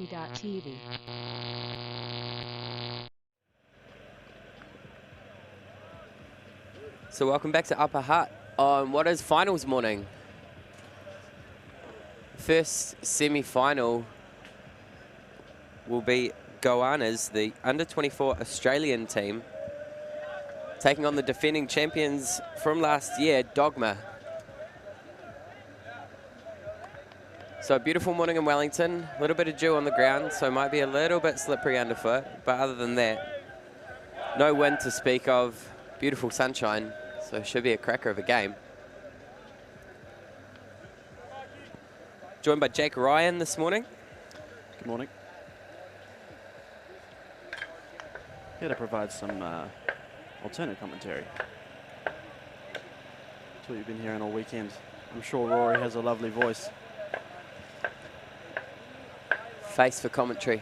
ULTI.TV. So welcome back to Upper Hutt on what is finals morning. First semi-final will be Goannas, the under-24 Australian team, taking on the defending champions from last year, Dogma. So a beautiful morning in Wellington, a little bit of dew on the ground, so it might be a little bit slippery underfoot, but other than that, no wind to speak of, beautiful sunshine, so it should be a cracker of a game. Joined by Jake Ryan this morning. Good morning. Here to provide some alternate commentary. That's what you've been hearing all weekend. I'm sure Rory has a lovely voice. Face for commentary.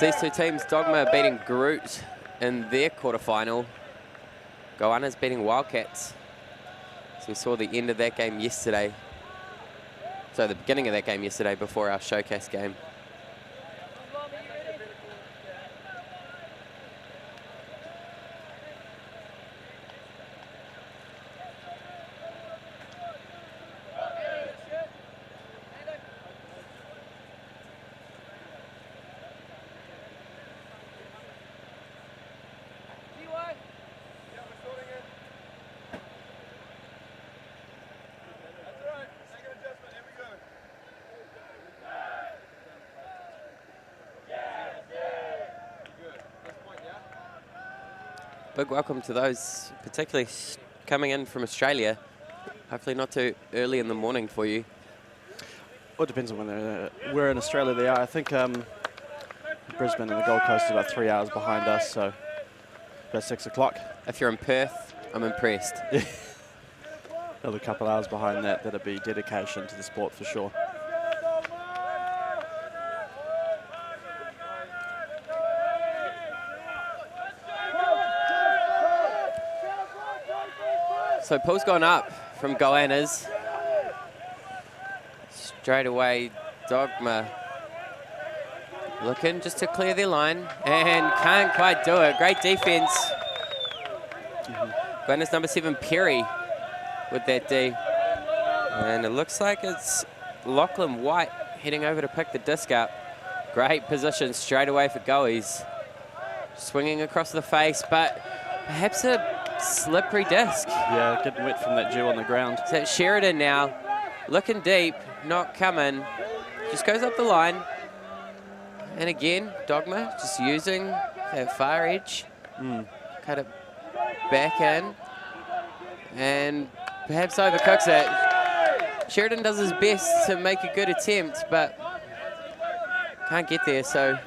These two teams, Dogma beating Groot in their quarterfinal. Goannas beating Wildcats. So we saw the end of that game yesterday. So the beginning of that game yesterday before our showcase game. Big welcome to those, particularly coming in from Australia. Hopefully not too early in the morning for you. Well, it depends on where in Australia they are. I think Brisbane and the Gold Coast are about 3 hours behind us, so about 6 o'clock. If you're in Perth, I'm impressed. Another couple hours behind that, that'd be dedication to the sport for sure. So pull's gone up from Goannas. Straight away, Dogma looking just to clear their line and can't quite do it. Great defense. Goannas number 7, Perry, with that D. And it looks like it's Lachlan White heading over to pick the disc up. Great position straight away for Goas. Swinging across the face, but perhaps a slippery disc. Yeah, getting wet from that dew on the ground. So it's Sheridan now, looking deep, not coming. Just goes up the line. And again, Dogma just using that far edge. Cut it back in. And perhaps overcooks it. Sheridan does his best to make a good attempt, but can't get there. So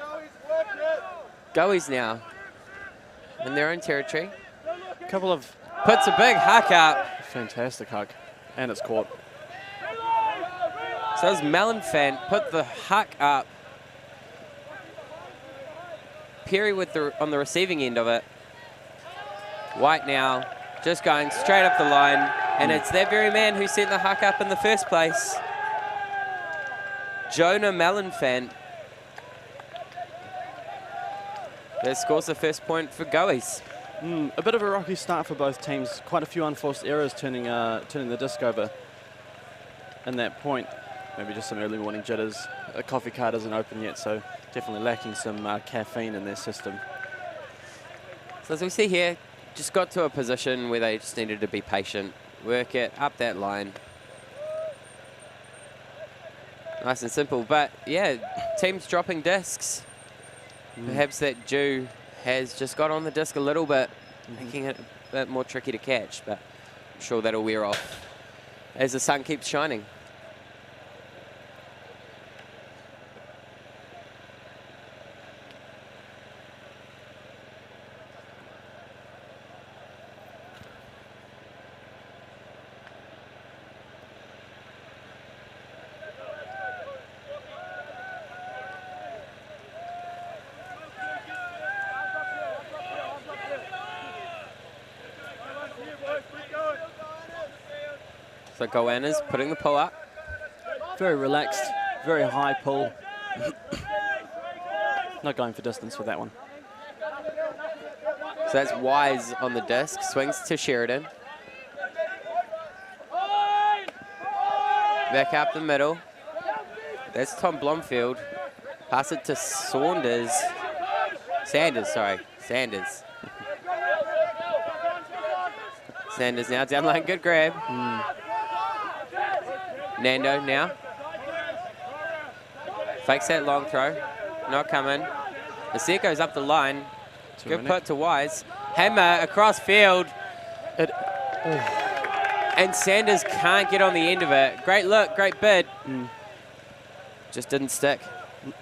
Goas now in their own territory. Couple of puts a big huck up. Fantastic huck, and it's caught. So as Melonfant put the huck up. Perry with on the receiving end of it. White now just going straight up the line, and it's that very man who sent the huck up in the first place. Jonah Melonfant. That scores the first point for Goas. A bit of a rocky start for both teams. Quite a few unforced errors turning the disc over in that point. Maybe just some early morning jitters. The coffee cart isn't open yet, so definitely lacking some caffeine in their system. So as we see here, just got to a position where they just needed to be patient, work it up that line. Nice and simple. But, yeah, teams dropping discs. Perhaps that dew has just got on the disc a little bit, making it a bit more tricky to catch. But I'm sure that'll wear off as the sun keeps shining. So Goannas putting the pull up. Very relaxed, very high pull. Not going for distance with that one. So that's Wise on the disc, swings to Sheridan. Back up the middle. That's Tom Blomfield. Pass it to Sanders, sorry, Sanders. Sanders now down line, good grab. Nando now. Fakes that long throw, not coming. The set goes up the line. Good put to Wise. Hammer across field. And Sanders can't get on the end of it. Great look, great bid. Just didn't stick.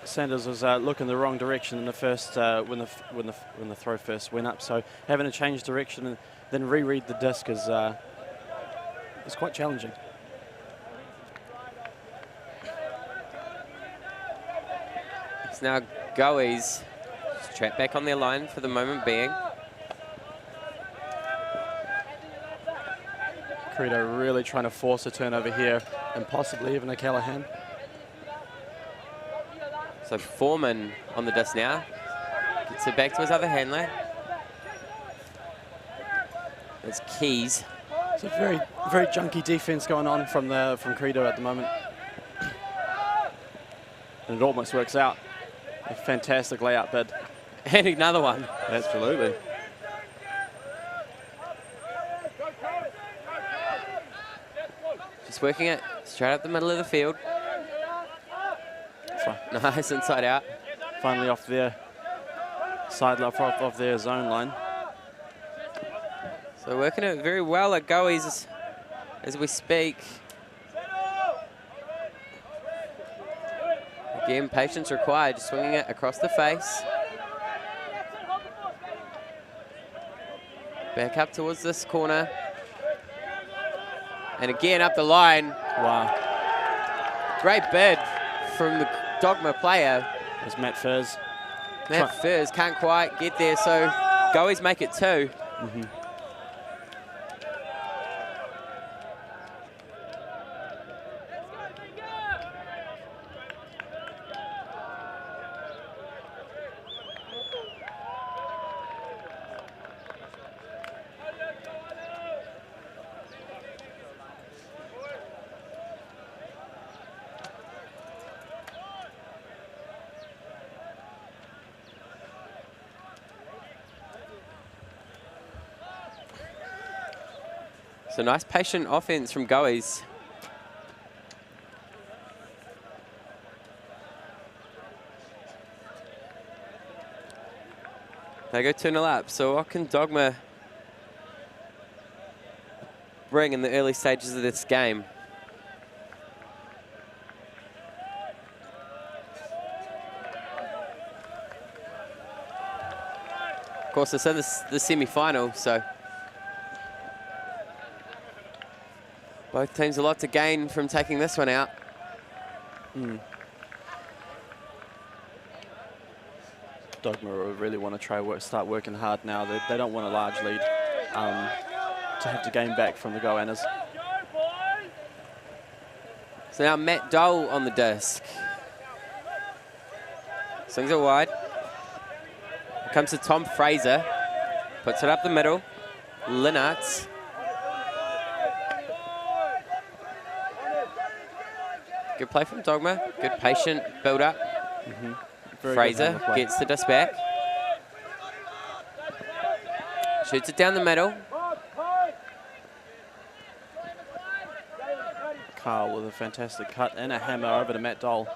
Sanders was looking the wrong direction in the first when the throw first went up. So having to change direction and then reread the disc is quite challenging. It's now Goas. Trapped back on their line for the moment being. Credo really trying to force a turnover here, and possibly even a Callahan. So Foreman on the disc now. Gets it back to his other handler. It's Keys. It's a very, very junky defense going on from Credo at the moment. And it almost works out. A fantastic layout bid. And another one. Absolutely. Just working it straight up the middle of the field. Nice inside out. Finally off their side off their zone line. So working it very well at Goas as we speak. Again, patience required, swinging it across the face. Back up towards this corner. And again up the line. Wow. Great bid from the Dogma player. There's Matt Furs. Matt Furs can't quite get there, so Goas make it 2. So nice patient offense from Goas. They go 2-0 up. So what can Dogma bring in the early stages of this game? Of course, it's in the semi-final, so both teams a lot to gain from taking this one out. Dogma really want to start working hard now. They don't want a large lead to have to gain back from the Goannas. So now Matt Dole on the disc. Swings it wide. Here comes to Tom Fraser. Puts it up the middle. Linnartz. Good play from Dogma. Good patient build up. Fraser gets the disc back. Shoots it down the middle. Carl with a fantastic cut and a hammer over to Matt Dole.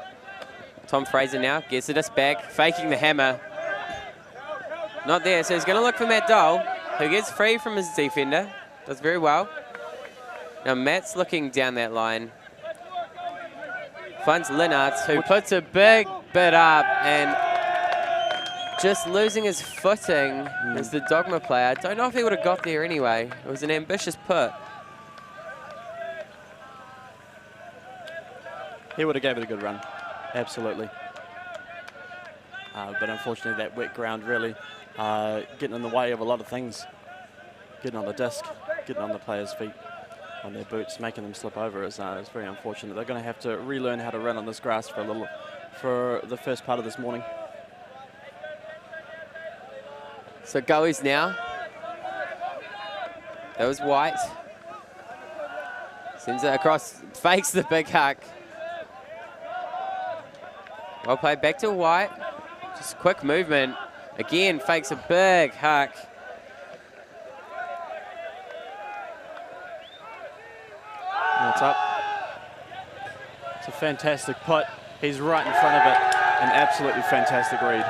Tom Fraser now gets it us back, faking the hammer. Not there, so he's going to look for Matt Dole, who gets free from his defender. Does very well. Now Matt's looking down that line. Finds Lennartz, who puts a big bit up and just losing his footing as the Dogma player. I don't know if he would have got there anyway. It was an ambitious put. He would have gave it a good run, absolutely. But unfortunately that wet ground really getting in the way of a lot of things. Getting on the disc, getting on the players' feet, on their boots, making them slip over is very unfortunate. They're going to have to relearn how to run on this grass for the first part of this morning. So Goas now. That was White. Sends it across, fakes the big huck. Well played back to White. Just quick movement. Again, fakes a big huck. And it's up. It's a fantastic put. He's right in front of it. An absolutely fantastic read.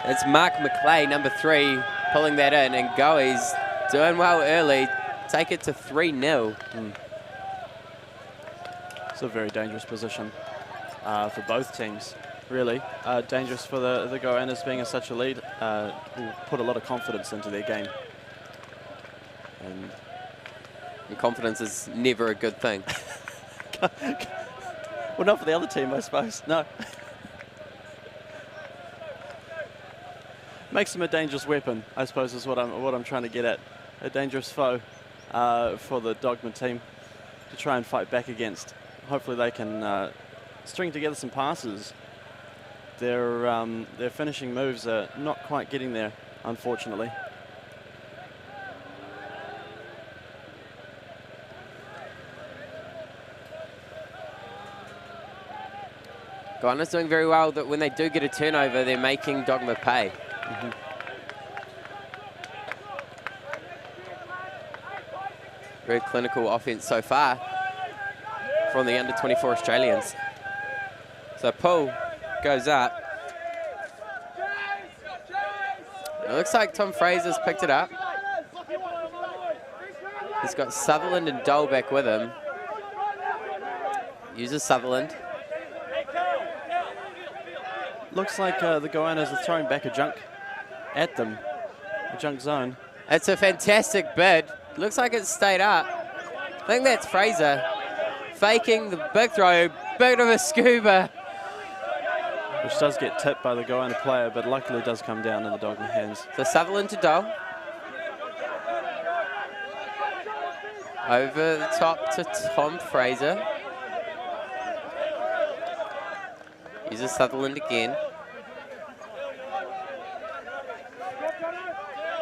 It's Mark McClay, number 3, pulling that in, and Goas doing well early. Take it to 3-0. It's a very dangerous position for both teams, really. Dangerous for the Goannas being in such a lead. Will put a lot of confidence into their game. And confidence is never a good thing. Well, not for the other team, I suppose. No. Makes them a dangerous weapon, I suppose, is what I'm trying to get at. A dangerous foe for the Dogma team to try and fight back against. Hopefully they can string together some passes. Their finishing moves are not quite getting there, unfortunately. Goannas doing very well that when they do get a turnover, they're making Dogma pay. Very clinical offense so far from the under-24 Australians. So pull goes up. It looks like Tom Fraser's picked it up. He's got Sutherland and Dole back with him. Uses Sutherland. Looks like the Goannas are throwing back a junk at them, a junk zone. It's a fantastic bid. Looks like it stayed up. I think that's Fraser faking the big throw, bit of a scuba. Which does get tipped by the Goanna player, but luckily does come down in the Dogma hands. So Sutherland to Dole. Over the top to Tom Fraser. Uses Sutherland again.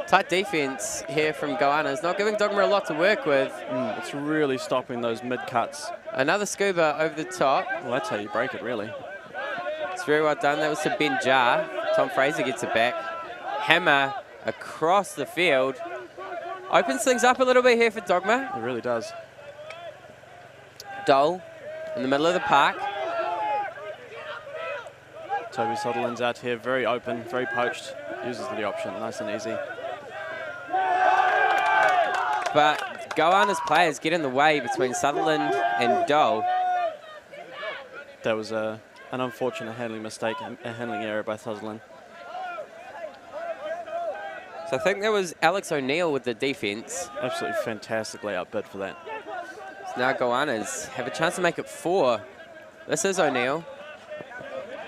Tight defense here from Goannas, not giving Dogma a lot to work with. It's really stopping those mid-cuts. Another scuba over the top. Well, that's how you break it, really. It's very well done. That was to Ben Jar. Tom Fraser gets it back. Hammer across the field. Opens things up a little bit here for Dogma. It really does. Dole in the middle of the park. Toby Sutherland's out here, very open, very poached. Uses the option, nice and easy. But Goanna's players get in the way between Sutherland and Dole. That was an unfortunate handling mistake, a handling error by Sutherland. So I think there was Alex O'Neill with the defense. Absolutely fantastically outbid for that. So now Goannas have a chance to make it 4. This is O'Neill.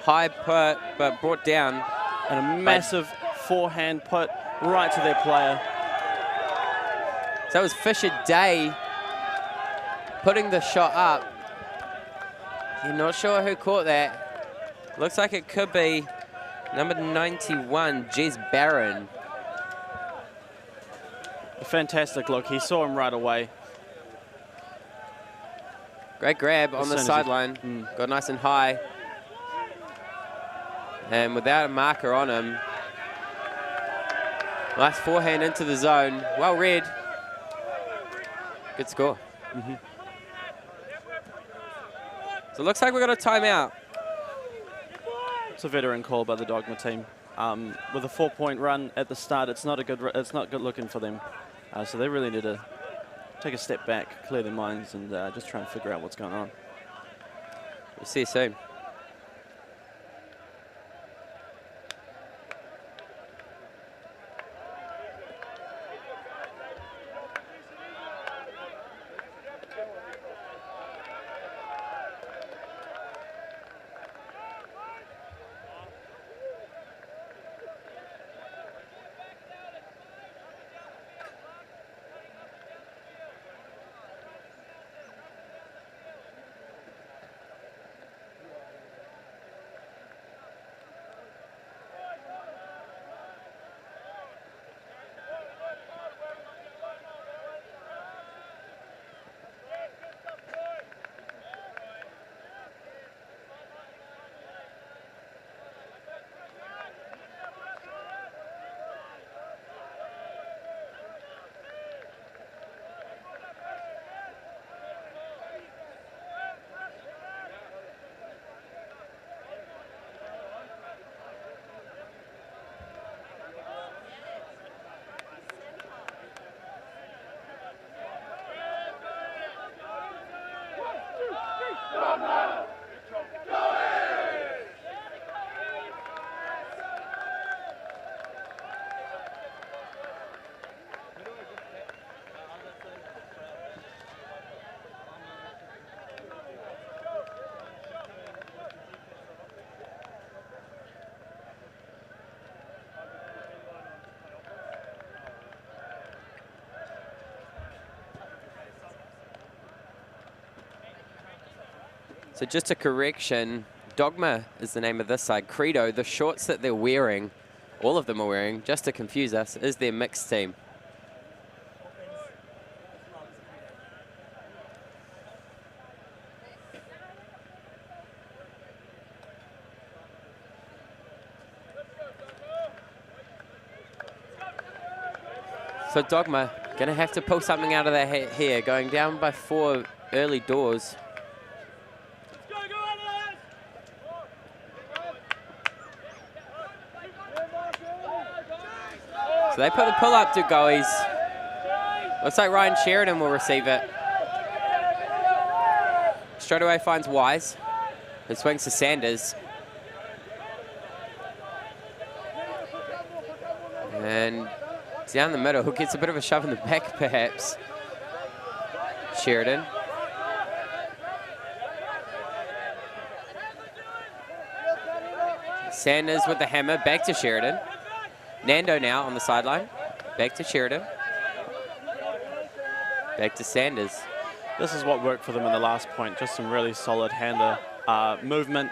High put, but brought down. And a massive forehand put right to their player. So that was Fisher Day putting the shot up. You're not sure who caught that. Looks like it could be number 91, Jez Barron. A fantastic look. He saw him right away. Great grab on the sideline. Got nice and high. And without a marker on him, nice forehand into the zone. Well read. Good score. So it looks like we've got a timeout. It's a veteran call by the Dogma team. With a 4-point run at the start, it's not good looking for them. So they really need to take a step back, clear their minds, and just try and figure out what's going on. We'll see you soon. So just a correction, Dogma is the name of this side. Credo, the shorts that they're wearing, all of them are wearing, just to confuse us, is their mixed team. So Dogma going to have to pull something out of their hat here, going down by 4 early doors. So they put the pull up to Goas. Looks like Ryan Sheridan will receive it. Straight away finds Wise, who swings to Sanders. And down the middle, who gets a bit of a shove in the back, perhaps. Sheridan. Sanders with the hammer, back to Sheridan. Nando now on the sideline. Back to Sheridan. Back to Sanders. This is what worked for them in the last point. Just some really solid hander movement.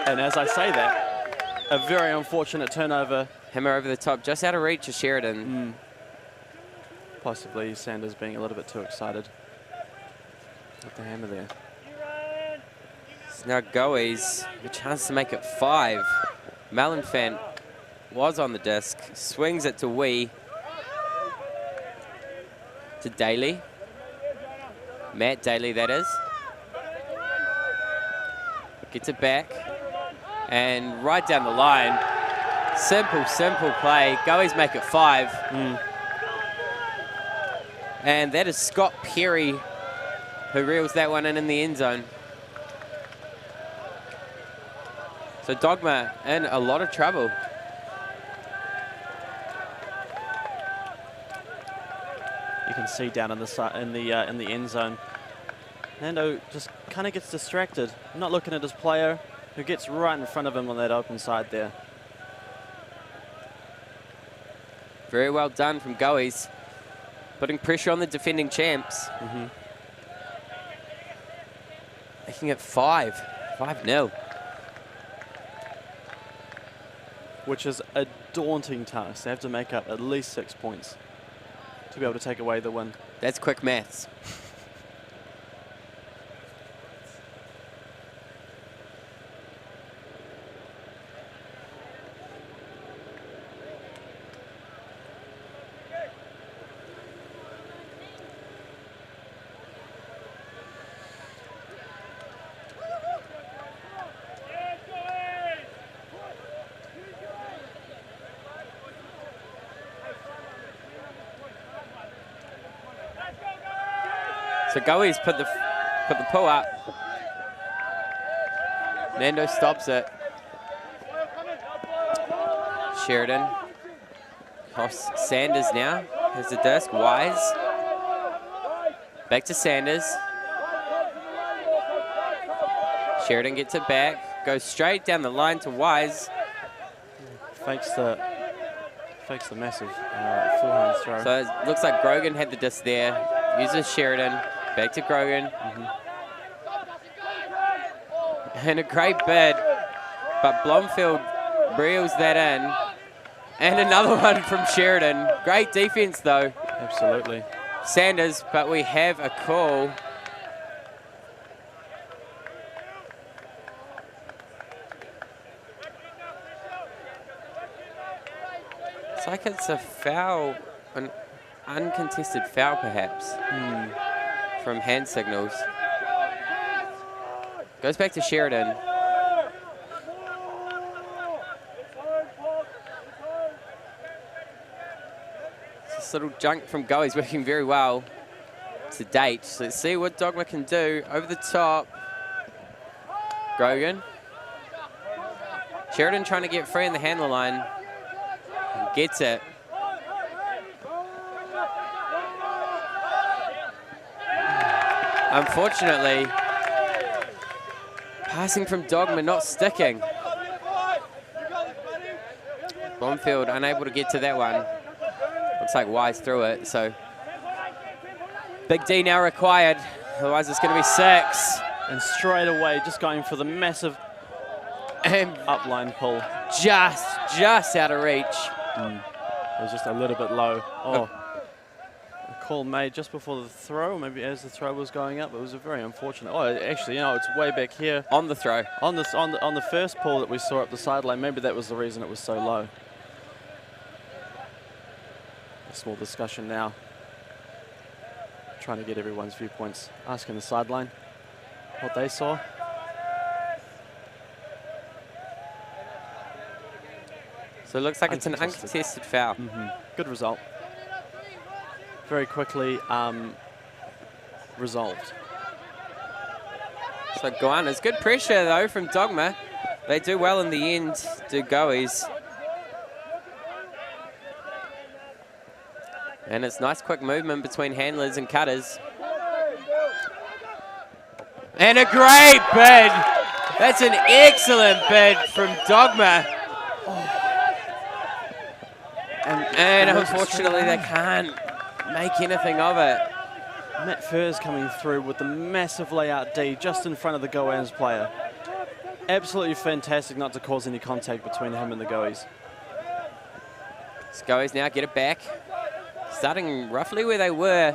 And as I say that, a very unfortunate turnover. Hammer over the top, just out of reach of Sheridan. Possibly Sanders being a little bit too excited with the hammer there. So now Goas, a chance to make it 5. Malenfant was on the disc, swings it to Wee. To Daly. Matt Daly, that is. Gets it back. And right down the line. Simple play. Goas make it 5. And that is Scott Perry who reels that one in the end zone. So Dogma in a lot of trouble. You can see down in the end zone, Nando just kind of gets distracted, not looking at his player, who gets right in front of him on that open side there. Very well done from Goas, putting pressure on the defending champs. Making it 5-0. Which is a daunting task. They have to make up at least 6 points to be able to take away the win. That's quick maths. So Goas put the pull up. Nando stops it. Sheridan. Cross Sanders now. Has the disc. Wise. Back to Sanders. Sheridan gets it back. Goes straight down the line to Wise. Fakes the massive forehand throw. So it looks like Grogan had the disc there. Uses Sheridan. Back to Grogan. And a great bid. But Blomfield reels that in. And another one from Sheridan. Great defense, though. Absolutely. Sanders, but we have a call. It's like it's a foul, an uncontested foul, perhaps, from hand signals. Goes back to Sheridan. This little junk from Goas working very well to date. So let's see what Dogma can do. Over the top. Grogan. Sheridan trying to get free in the handler line. Gets it. Unfortunately, passing from Dogma not sticking. Blomfield unable to get to that one. Looks like Wise threw it, so Big D now required. Otherwise it's going to be 6. And straight away, just going for the massive upline pull. Just out of reach. It was just a little bit low. Oh, a call made just before the throw, maybe as the throw was going up. It was a very unfortunate. Oh, actually, you know, it's way back here On the throw. on the first pull that we saw up the sideline. Maybe that was the reason it was so low. A small discussion now. Trying to get everyone's viewpoints. Asking the sideline what they saw. So it looks like it's an uncontested foul. Good result. Very quickly resolved. So Goannas, good pressure though from Dogma. They do well in the end, do Goas. And it's nice quick movement between handlers and cutters. And a great bid. That's an excellent bid from Dogma. And unfortunately they can't make anything of it. Matt Furrs coming through with the massive layout D just in front of the Goans player. Absolutely fantastic not to cause any contact between him and the Goes. So Goas now get it back. Starting roughly where they were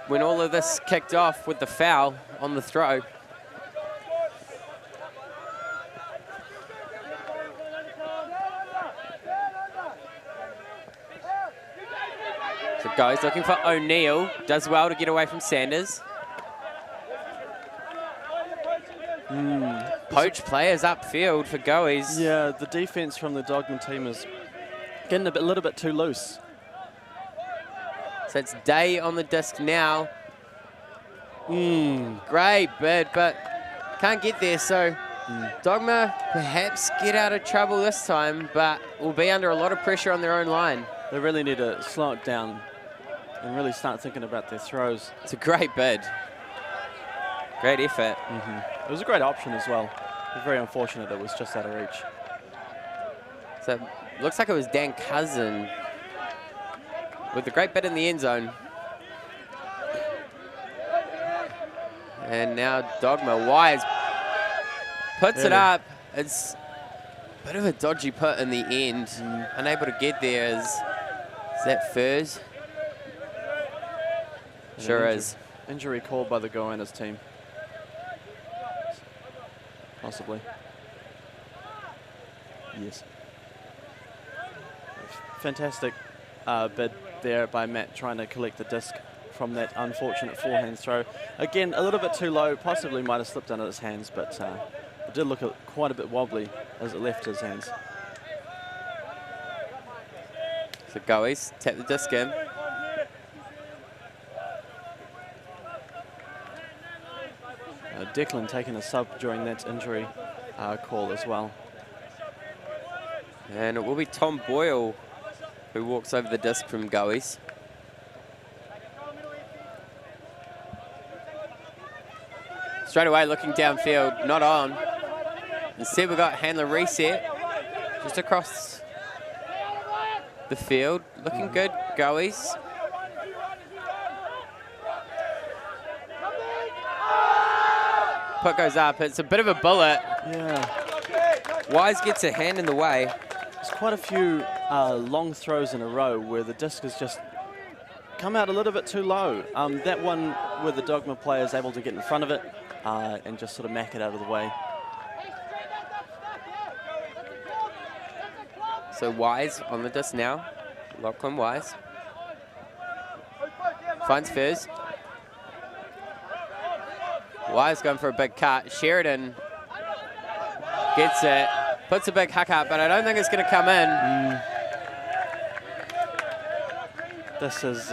when all of this kicked off with the foul on the throw. So Goes looking for O'Neill. Does well to get away from Sanders. Poach players upfield for Goes. Yeah, the defense from the Dogman team is getting a little bit too loose. So it's Day on the disc now. Great bid, but can't get there. So Dogma perhaps get out of trouble this time, but will be under a lot of pressure on their own line. They really need to slow it down and really start thinking about their throws. It's a great bid. Great effort. It was a great option as well. Very unfortunate it was just out of reach. So looks like it was Dan Cousin with the great bid in the end zone. And now Dogma Wise puts it up. It's a bit of a dodgy put in the end. Unable to get there. Is that Furrs? Sure is. Injury called by the Goannas team. Possibly. Yes. Fantastic bid there by Matt trying to collect the disc from that unfortunate forehand throw. Again, a little bit too low, possibly might have slipped out of his hands, but it did look quite a bit wobbly as it left his hands. So Goas tap the disc in. Declan taking a sub during that injury call as well. And it will be Tom Boyle who walks over the disc from Goas. Straight away looking downfield, not on. Instead we've got handler reset just across the field. Looking good, Goas. Puck goes up, it's a bit of a bullet. Yeah. Wise gets a hand in the way. There's quite a few long throws in a row where the disc has just come out a little bit too low. That one where the Dogma player is able to get in front of it and just sort of mack it out of the way. So Wise on the disc now. Lachlan Wise. Finds Fizz. Wise going for a big cut. Sheridan gets it. Puts a big huck up, but I don't think it's going to come in. This is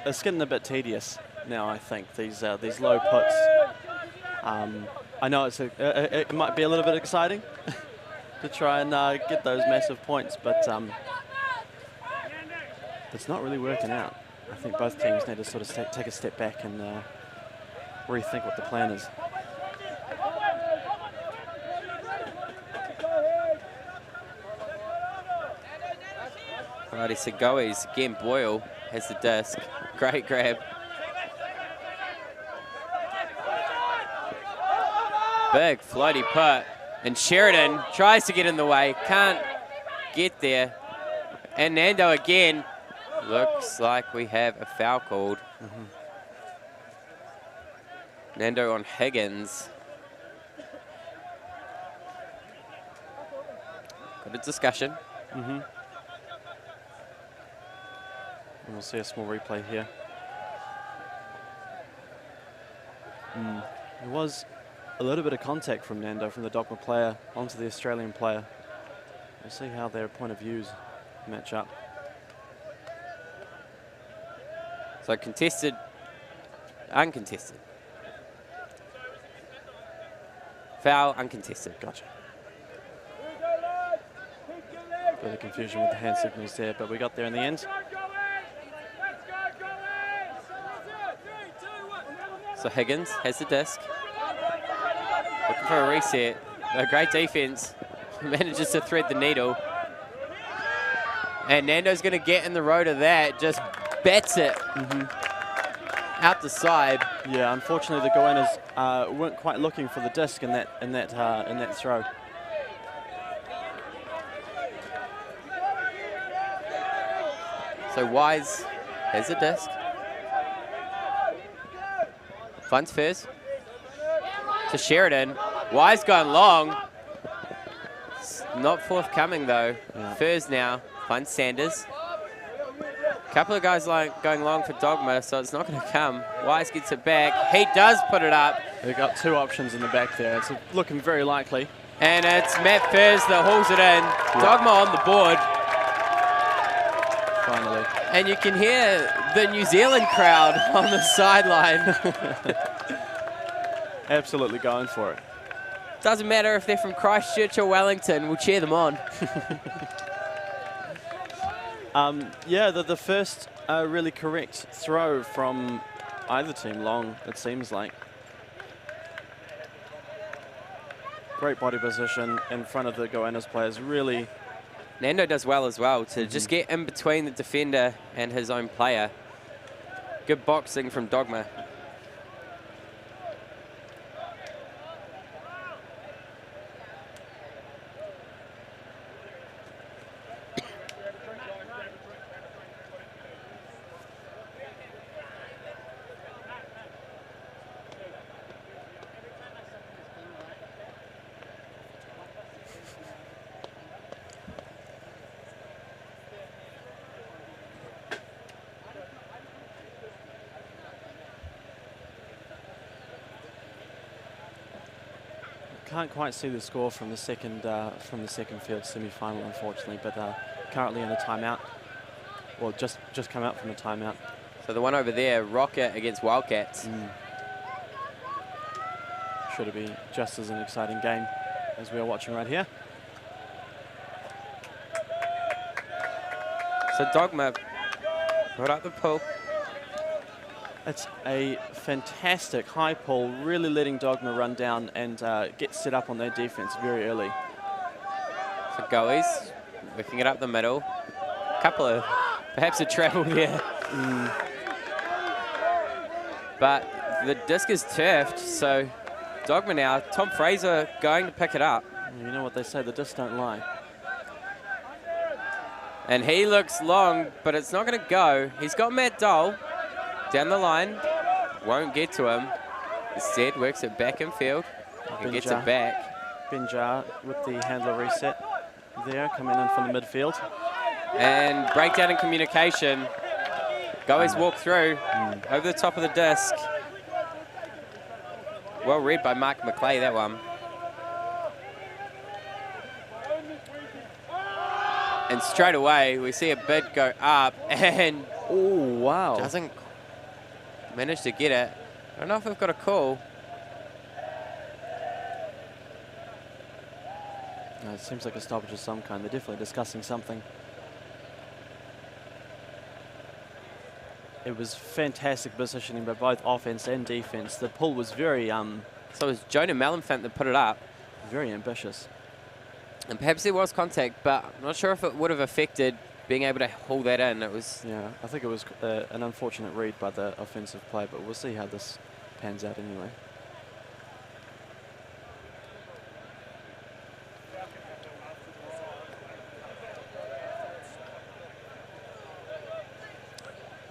it's getting a bit tedious now, I think, these low puts. I know it might be a little bit exciting to try and get those massive points, but it's not really working out. I think both teams need to sort of take a step back and rethink what the plan is. Righty, so Goas, again, Boyle has the disc. Great grab. Big floaty putt. And Sheridan tries to get in the way, can't get there. And Nando again. Looks like we have a foul called. Nando on Higgins. Got a discussion. And we'll see a small replay here. There was a little bit of contact from Nando, from the Dogma player onto the Australian player. We'll see how their point of views match up. So contested, uncontested. Foul, uncontested. Gotcha. Bit of confusion with the hand signals there, but we got there in the end. So Higgins has the disc. Looking for a reset. A great defense. Manages to thread the needle. And Nando's going to get in the road of that. Just bats it out the side. Yeah, unfortunately the Goannas weren't quite looking for the disc in that throw. So Wise has the disc. Finds Fizz. To Sheridan. Wise going long. It's not forthcoming though. Yeah. Fizz now finds Sanders. Couple of guys going long for Dogma, so it's not going to come. Wise gets it back. He does put it up. They've got two options in the back there. It's looking very likely. And it's Matt Fizz that hauls it in. Yeah. Dogma on the board. Finally. And you can hear the New Zealand crowd on the sideline. Absolutely going for it. Doesn't matter if they're from Christchurch or Wellington, we'll cheer them on. Yeah, the first really correct throw from either team long, it seems like. Great body position in front of the Goannas players, really. Nando does well as well to just get in between the defender and his own player. Good boxing from Dogma. Can't quite see the score from the second field semi-final, unfortunately, but currently in a timeout. Well, just come out from a timeout. So the one over there, Rocket against Wildcats. Sure to be just as an exciting game as we are watching right here. So Dogma brought up the pull. It's a fantastic high pull, really letting Dogma run down and get set up on their defense very early. So Goas working it up the middle. Couple of, perhaps a travel there. But the disc is turfed, so Dogma now, Tom Fraser going to pick it up. You know what they say, the discs don't lie. And he looks long, but it's not going to go. He's got Matt Dole down the line. Won't get to him. Instead, works it back in field. And gets it back. Benjar with the handler reset there, coming in from the midfield. And breakdown in communication. Goas walk through over the top of the disc. Well read by Mark McClay, that one. And straight away, we see a bid go up and oh, wow. Doesn't manage to get it. I don't know if we've got a call. No, it seems like a stoppage of some kind. They're definitely discussing something. It was fantastic positioning by both offense and defense. The pull was very So it was Jonah Malenfant that put it up. very ambitious. And perhaps there was contact, but I'm not sure if it would have affected being able to haul that in. It was... Yeah, I think it was an unfortunate read by the offensive play, but we'll see how this pans out anyway.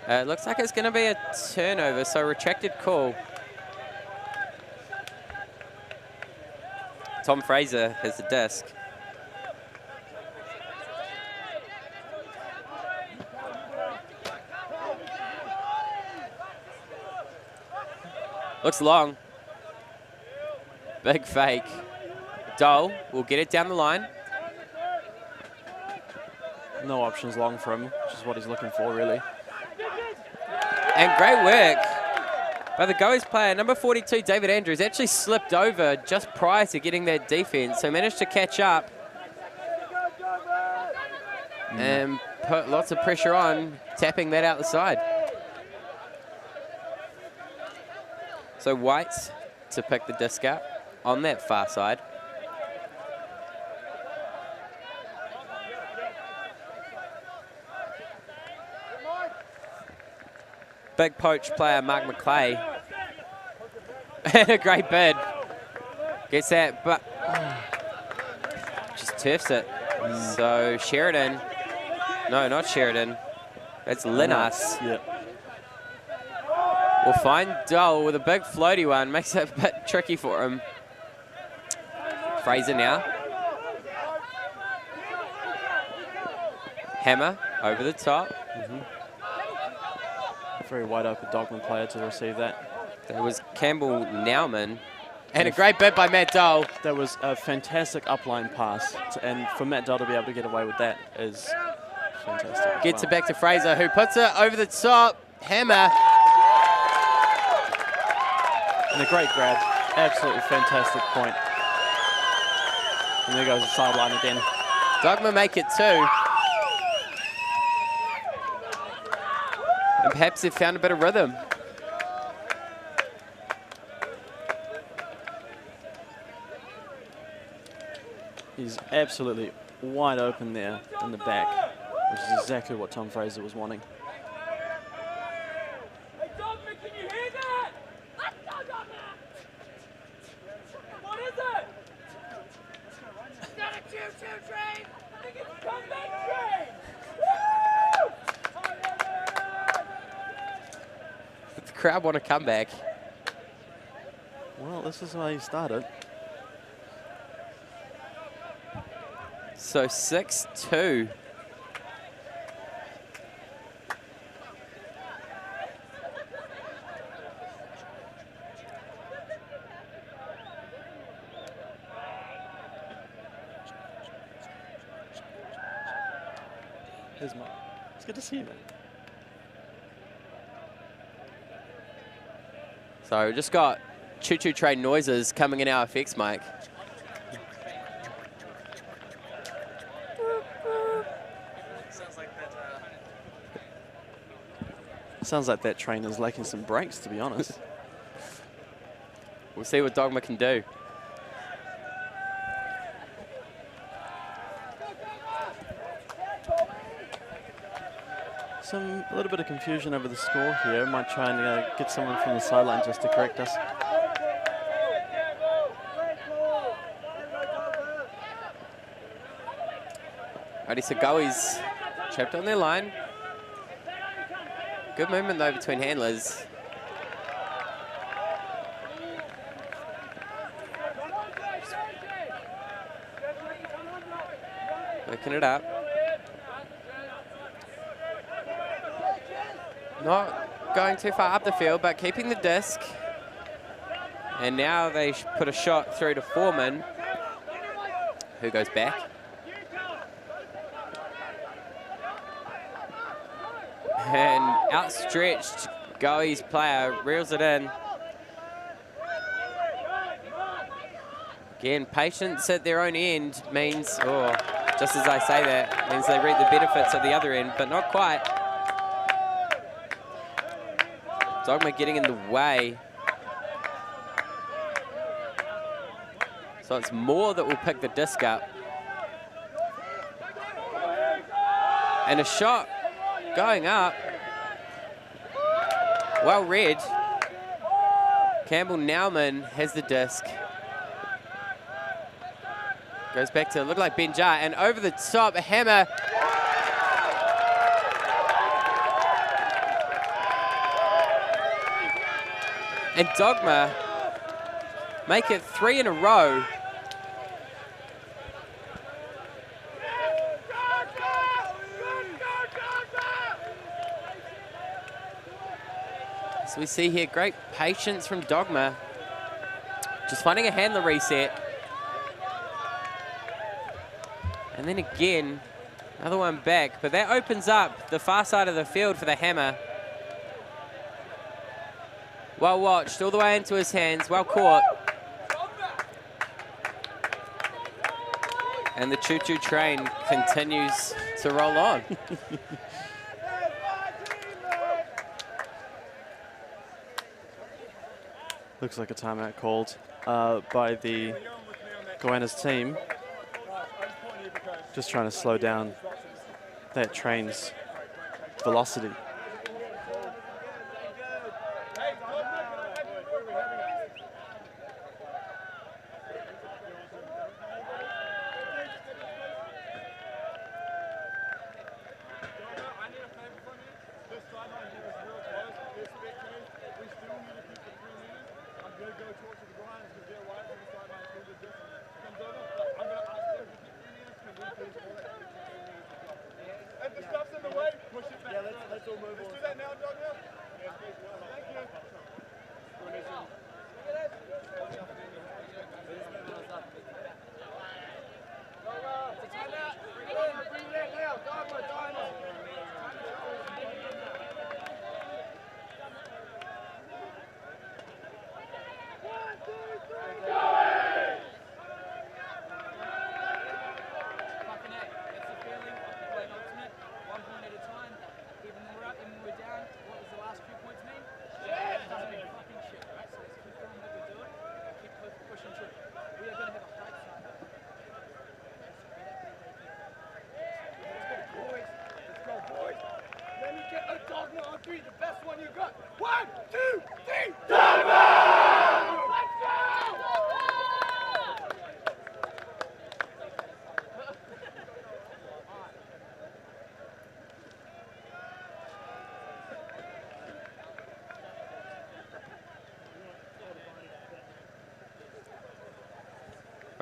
It looks like it's going to be a turnover, so retracted call. Tom Fraser has the disc. Looks long. Big fake. Dole will get it down the line. No options long for him, which is what he's looking for, really. And great work by the Goas player. Number 42, David Andrews, actually slipped over just prior to getting that defense, so managed to catch up and put lots of pressure on, tapping that out the side. So White's to pick the disc up on that far side. Big poach player, Mark McClay. And a great bid. Gets that, but just turfs it. So Sheridan, no, not Sheridan. That's Linus. Yep. We'll find Dole with a big floaty one. Makes it a bit tricky for him. Fraser now. Hammer over the top. Very wide open Dogman player to receive that. There was Campbell Nauman. And a great bid by Matt Dole. That was a fantastic upline pass. And for Matt Dole to be able to get away with that is fantastic. Gets it back to Fraser, who puts it over the top. Hammer. And a great grab. Absolutely fantastic point. And there goes the sideline again. Dogma make it 2. And perhaps they've found a bit of rhythm. He's absolutely wide open there in the back, which is exactly what Tom Fraser was wanting. Hey, Dogma, can you hear that? Let's go, Dogma! What is it? It's not a choo-choo train! I think it's a comeback train! Woo! The crowd want to come back. Well, this is how he started. So 6-2. Here's Mark. It's good to see you, man. So we just got choo-choo train noises coming in our effects mic. Sounds like that train is lacking some brakes, to be honest. We'll see what Dogma can do. A little bit of confusion over the score here. Might try and get someone from the sideline just to correct us. Alrighty, so Goas trapped on their line. Good movement though between handlers. Working it up. Not going too far up the field, but keeping the disc. And now they put a shot through to Foreman, who goes back. And outstretched Goas player reels it in. Again, patience at their own end means, oh, just as I say that, means they reap the benefits at the other end, but not quite. Dogma getting in the way. So it's Moore that will pick the disc up. And a shot going up. Well read. Campbell Nauman has the disc. Goes back to look like Ben Jar, and over the top, a hammer. And Dogma make it 3 in a row. So we see here great patience from Dogma. Just finding a handler reset. And then again, another one back. But that opens up the far side of the field for the hammer. Well watched, all the way into his hands, well caught. And the choo-choo train continues to roll on. Looks like a timeout called by the Goannas team. Just trying to slow down that train's velocity.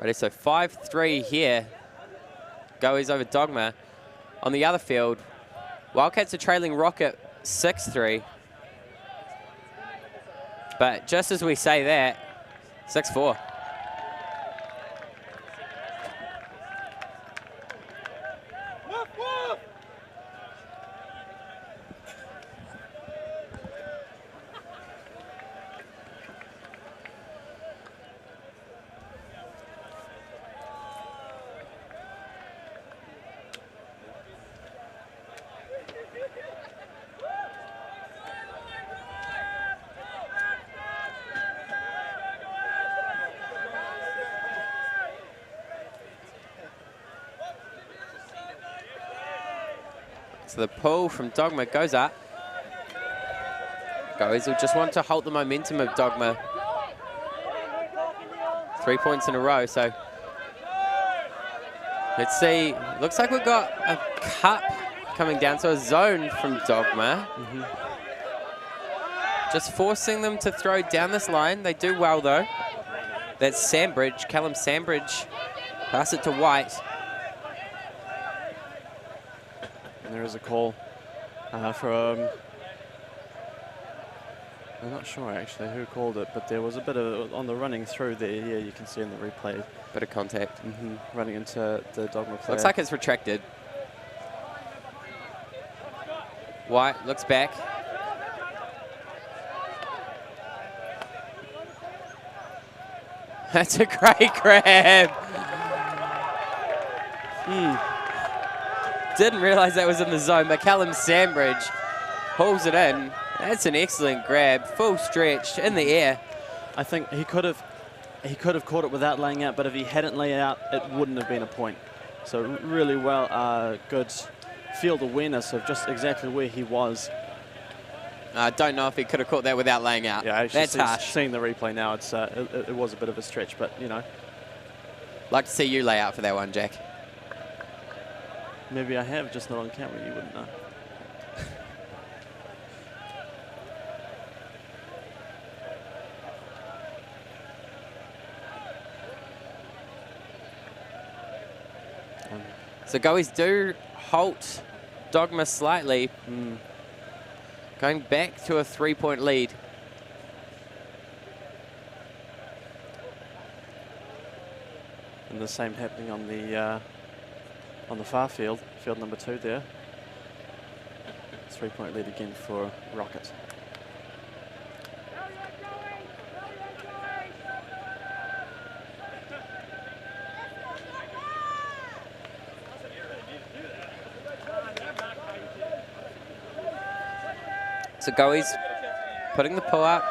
Righty, so 5-3 here. Goes over Dogma. On the other field, Wildcats are trailing Rocket 6-3. But just as we say that, 6-4. So the pull from Dogma goes up. Goas will just want to halt the momentum of Dogma. 3 points in a row, so let's see. Looks like we've got a cup coming down, so a zone from Dogma. Just forcing them to throw down this line. They do well, though. That's Sandbridge, Callum Sandbridge. Pass it to White. And there is a call from... I'm not sure actually who called it, but there was a bit of on the running through there. Yeah, you can see in the replay. Bit of contact. Running into the Dogma player. Looks like it's retracted. White looks back. That's a great grab. Didn't realize that was in the zone, but Callum Sandbridge pulls it in. That's an excellent grab, full stretch in the air. I think he could have caught it without laying out, but if he hadn't laid out, it wouldn't have been a point. So really well, good field awareness of just exactly where he was. I don't know if he could have caught that without laying out. Yeah, actually that's harsh. Seeing the replay now, it's it was a bit of a stretch, but you know. Like to see you lay out for that one, Jack. Maybe I have, just not on camera. You wouldn't know. So Goas do halt Dogma slightly. Going back to a 3-point lead. And the same happening on the far field number 2 there. 3-point lead again for Rocket. So Goas putting the pull up.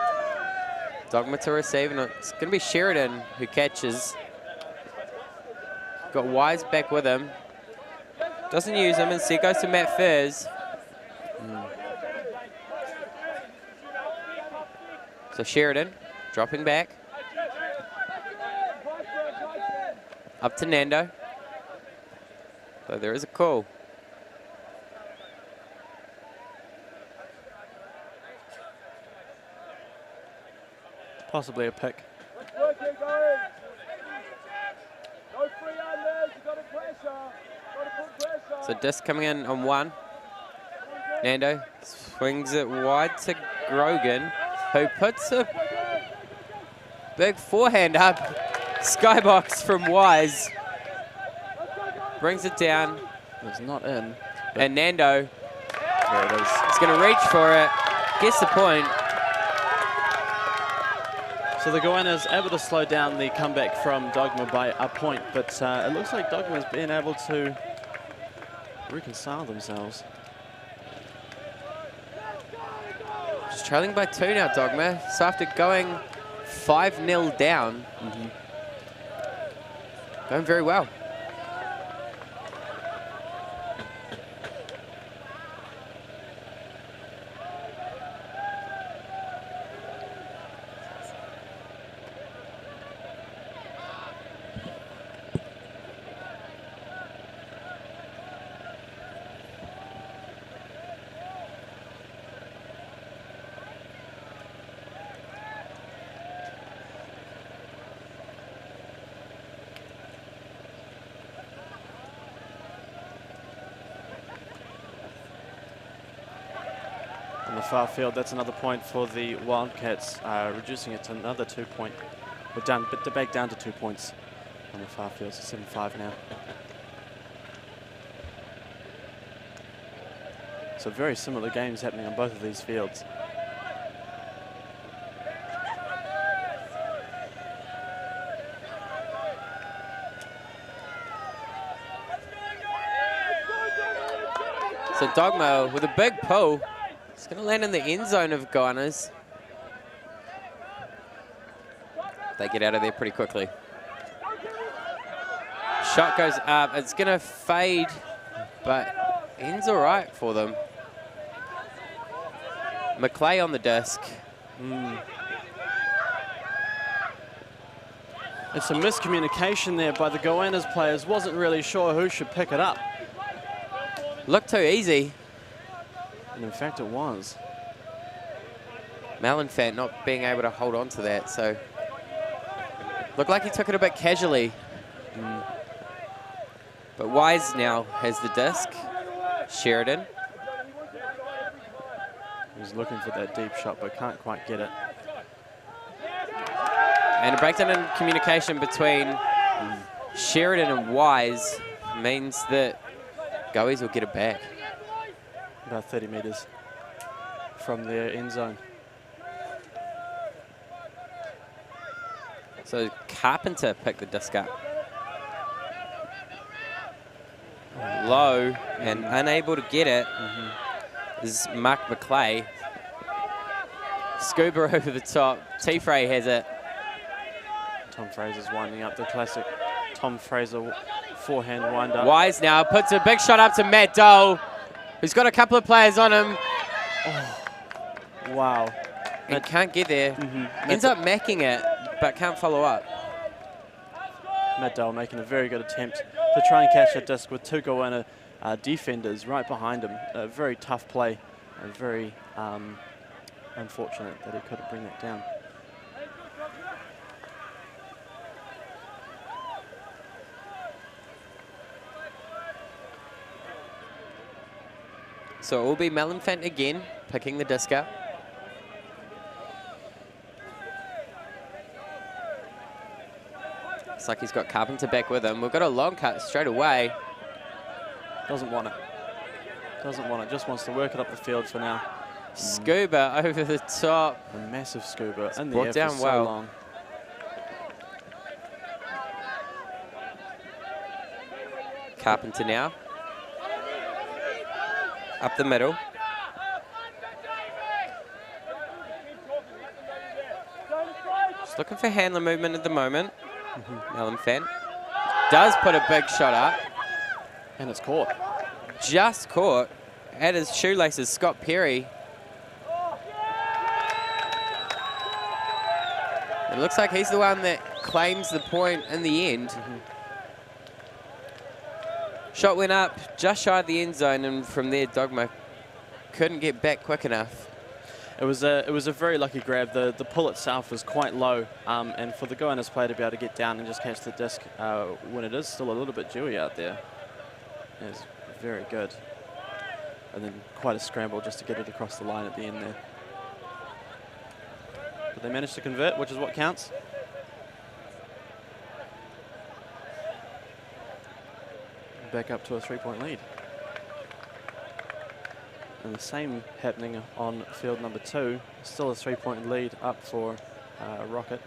Dogma to receive, and it's going to be Sheridan who catches. Got Wise back with him. Doesn't use him, instead goes to Matt Furs. So Sheridan dropping back. Up to Nando. So there is a call. Possibly a pick. So disc coming in on 1. Nando swings it wide to Grogan, who puts a big forehand up. Skybox from Wise. Brings it down. It's not in. And Nando There it is. is going to reach for it. Gets the point. So the Goannas able to slow down the comeback from Dogma by a point, but it looks like Dogma's been able to reconcile themselves. Just trailing by 2 now, Dogma. So after going 5-0 down, going very well. On the far field, that's another point for the Wildcats, reducing it to another 2 point. We're down, but they're back down to 2 points on the far field, so 7-5 now. So very similar games happening on both of these fields. So Dogma with a big pull. It's going to land in the end zone of Goannas. They get out of there pretty quickly. Shot goes up. It's going to fade, but ends all right for them. McClay on the disc. It's a miscommunication there by the Goannas players. Wasn't really sure who should pick it up. Looked too easy. And in fact, it was. Malinfant not being able to hold on to that, so looked like he took it a bit casually. But Wise now has the disc. Sheridan. He's looking for that deep shot, but can't quite get it. And a breakdown in communication between Sheridan and Wise means that Goas will get it back. About 30 metres from their end zone. So Carpenter picked the disc up. Low and unable to get it is Mark McClay. Scuba over the top. T-Frey has it. Tom Fraser's winding up the classic Tom Fraser forehand wind up. Wise now puts a big shot up to Matt Dole, who's got a couple of players on him. Wow. And can't get there. Ends up macking it, but can't follow up. Matt Dole making a very good attempt to try and catch a disc with two Goanna defenders right behind him. A very tough play and very unfortunate that he couldn't bring that down. So it will be Malinfant again, picking the disc up. Looks like he's got Carpenter back with him. We've got a long cut straight away. Doesn't want it. Doesn't want it. Just wants to work it up the field for now. Scuba over the top. A massive scuba in the brought air down for so well. long. Carpenter now. Up the middle. Just looking for handler movement at the moment. Malinfant does put a big shot up. And it's caught. Just caught at his shoelaces, Scott Perry. It looks like he's the one that claims the point in the end. Shot went up just shy of the end zone, and from there Dogma couldn't get back quick enough. It was a very lucky grab. The pull itself was quite low, and for the Goannas player to be able to get down and just catch the disc when it is still a little bit dewy out there is very good. And then quite a scramble just to get it across the line at the end there. But they managed to convert, which is what counts. Back up to a 3-point lead. And the same happening on field number 2. Still a 3-point lead up for Rocket.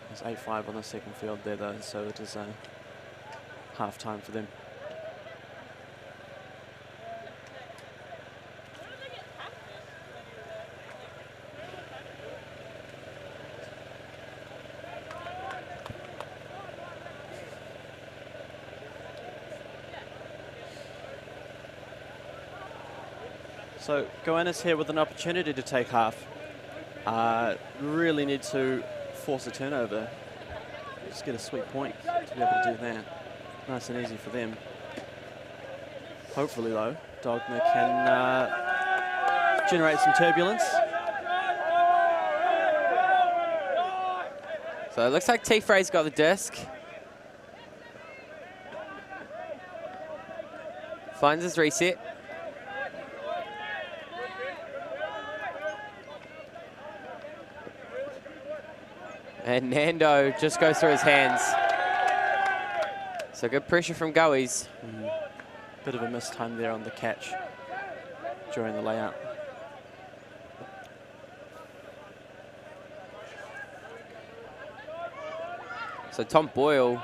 There's 8-5 on the second field there though, so it is half time for them. So Goannas here with an opportunity to take half. Really need to force a turnover. Just get a sweet point to be able to do that. Nice and easy for them. Hopefully though, Dogma can generate some turbulence. So it looks like T-Frey's got the disc. Finds his reset. And Nando just goes through his hands. So good pressure from Goas. Bit of a mistime there on the catch during the layout. So Tom Boyle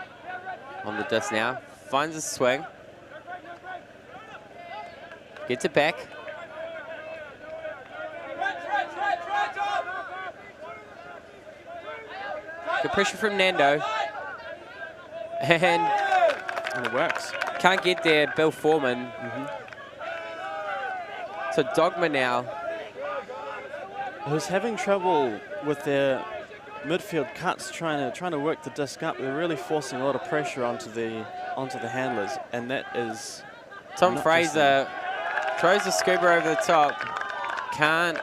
on the disc now. Finds his swing. Gets it back. Good pressure from Nando. And it works. can't get there, Bill Foreman. So Dogma now. Who's having trouble with their midfield cuts, trying to work the disc up. They're really forcing a lot of pressure onto the handlers, and that is. Tom Fraser throws the scuba over the top. Can't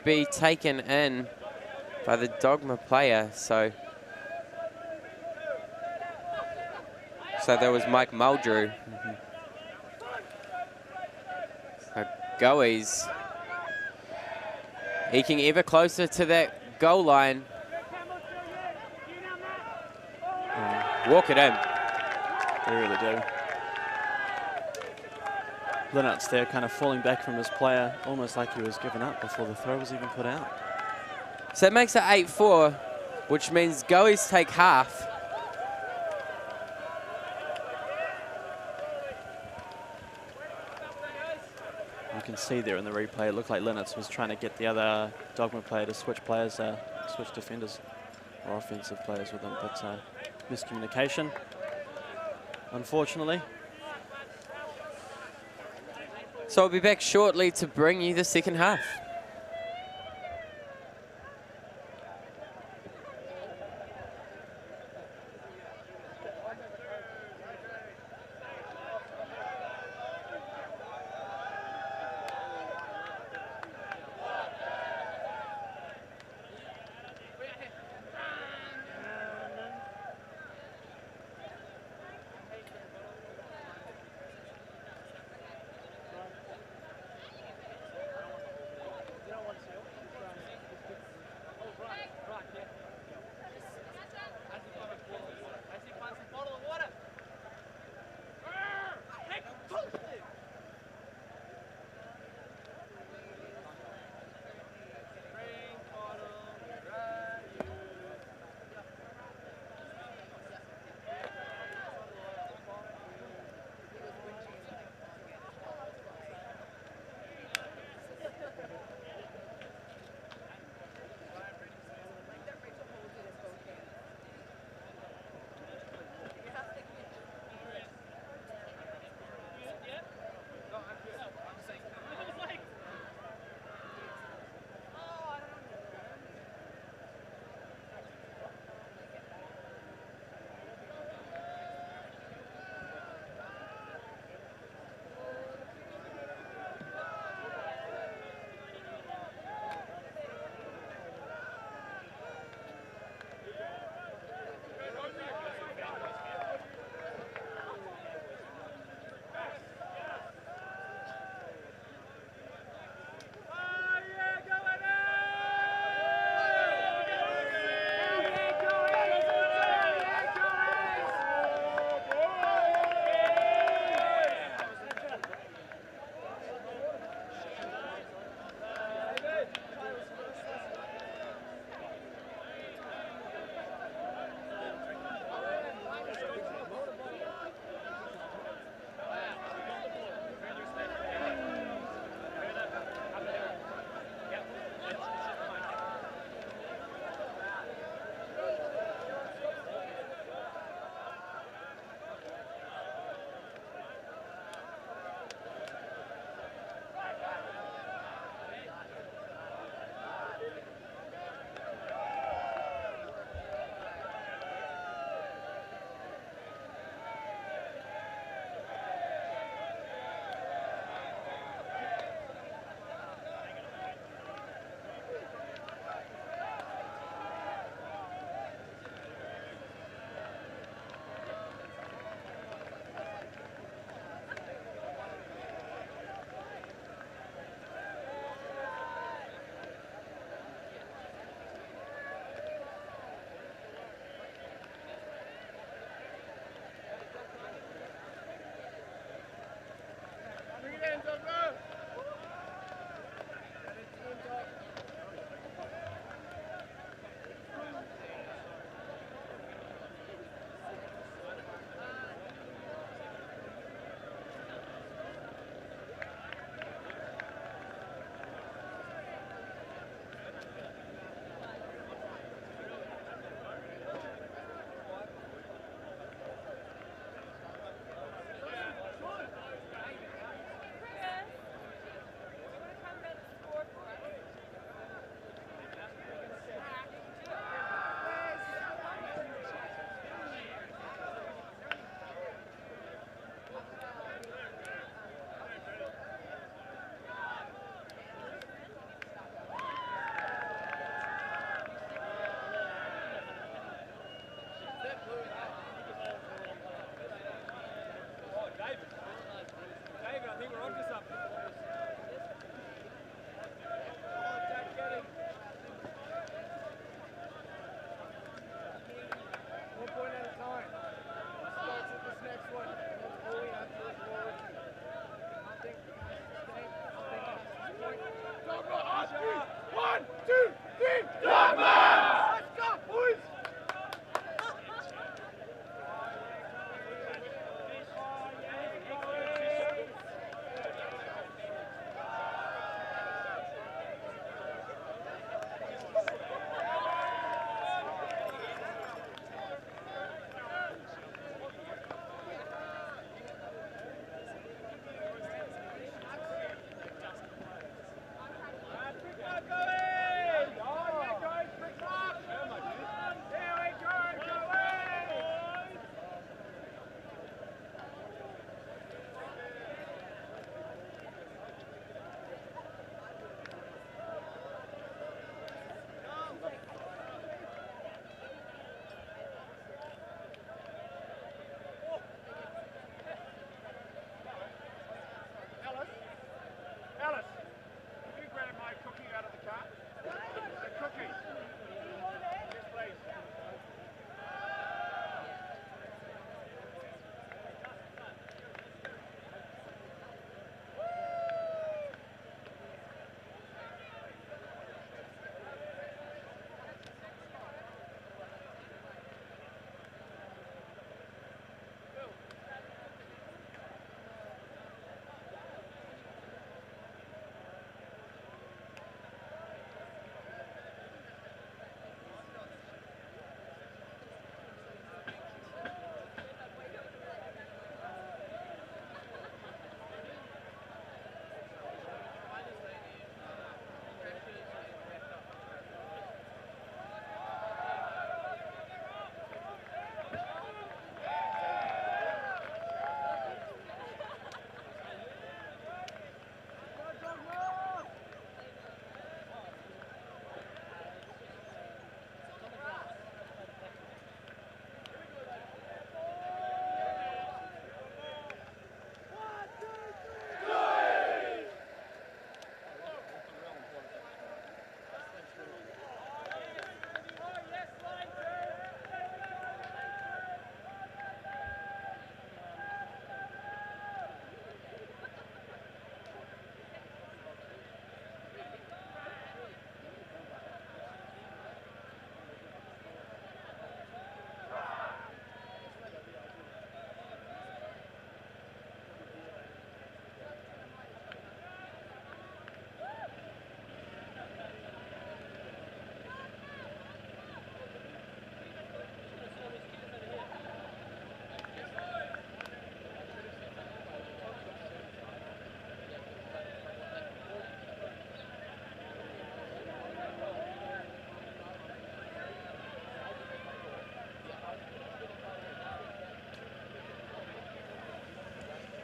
be taken in by the Dogma player. So that was Mike Muldrew. Goas eking ever closer to that goal line. Walk it in. They really do. Linnart's there kind of falling back from his player, almost like he was given up before the throw was even put out. So that makes it 8-4, which means Goas take half. You can see there in the replay, it looked like Linnart's was trying to get the other Dogma player to switch players, switch defenders or offensive players with him, but miscommunication, unfortunately. So I'll be back shortly to bring you the second half.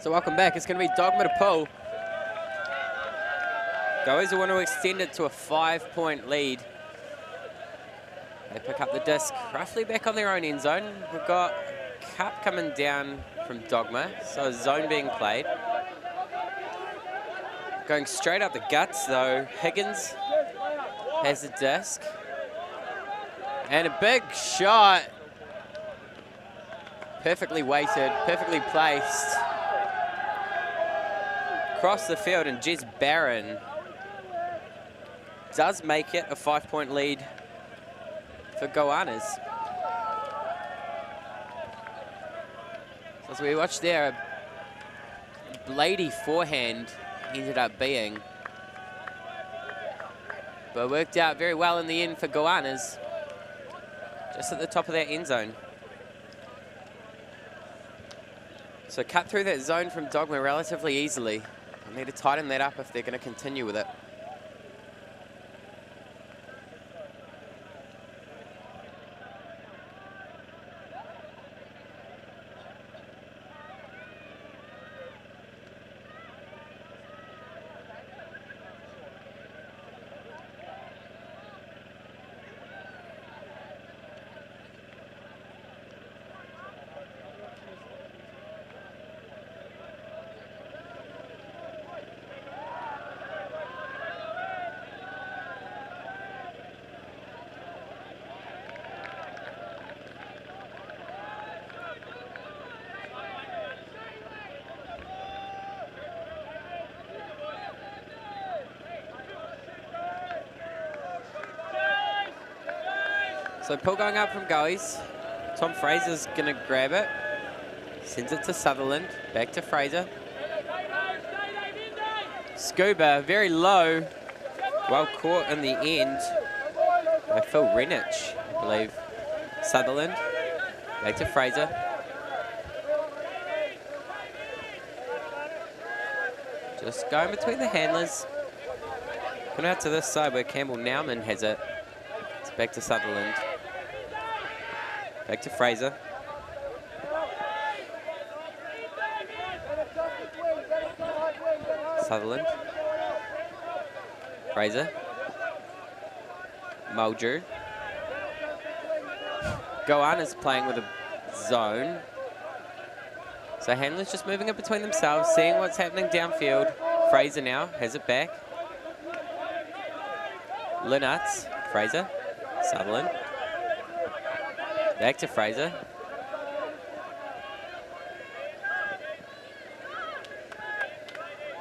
So welcome back. It's going to be Dogma to pull. Goas will want to extend it to a 5-point lead. They pick up the disc roughly back on their own end zone. We've got Cup coming down from Dogma, so a zone being played. Going straight up the guts though, Higgins has the disc. And a big shot. Perfectly weighted, perfectly placed. Across the field, and Jez Barron does make it a 5-point lead for Goannas. So as we watched there, a bladey forehand ended up being. But worked out very well in the end for Goannas. Just at the top of that end zone. So cut through that zone from Dogma relatively easily. They'll need to tighten that up if they're going to continue with it. So pull going up from Goas. Tom Fraser's going to grab it. Sends it to Sutherland. Back to Fraser. Scuba, very low. Well caught in the end by Phil Renich, I believe. Sutherland. Back to Fraser. Just going between the handlers. Put out to this side where Campbell Nauman has it. It's back to Sutherland. Back to Fraser. Sutherland. Fraser. Muldrew. Goannas playing with a zone. So handlers just moving it between themselves, seeing what's happening downfield. Fraser now has it back. Linnartz. Fraser. Sutherland. Back to Fraser.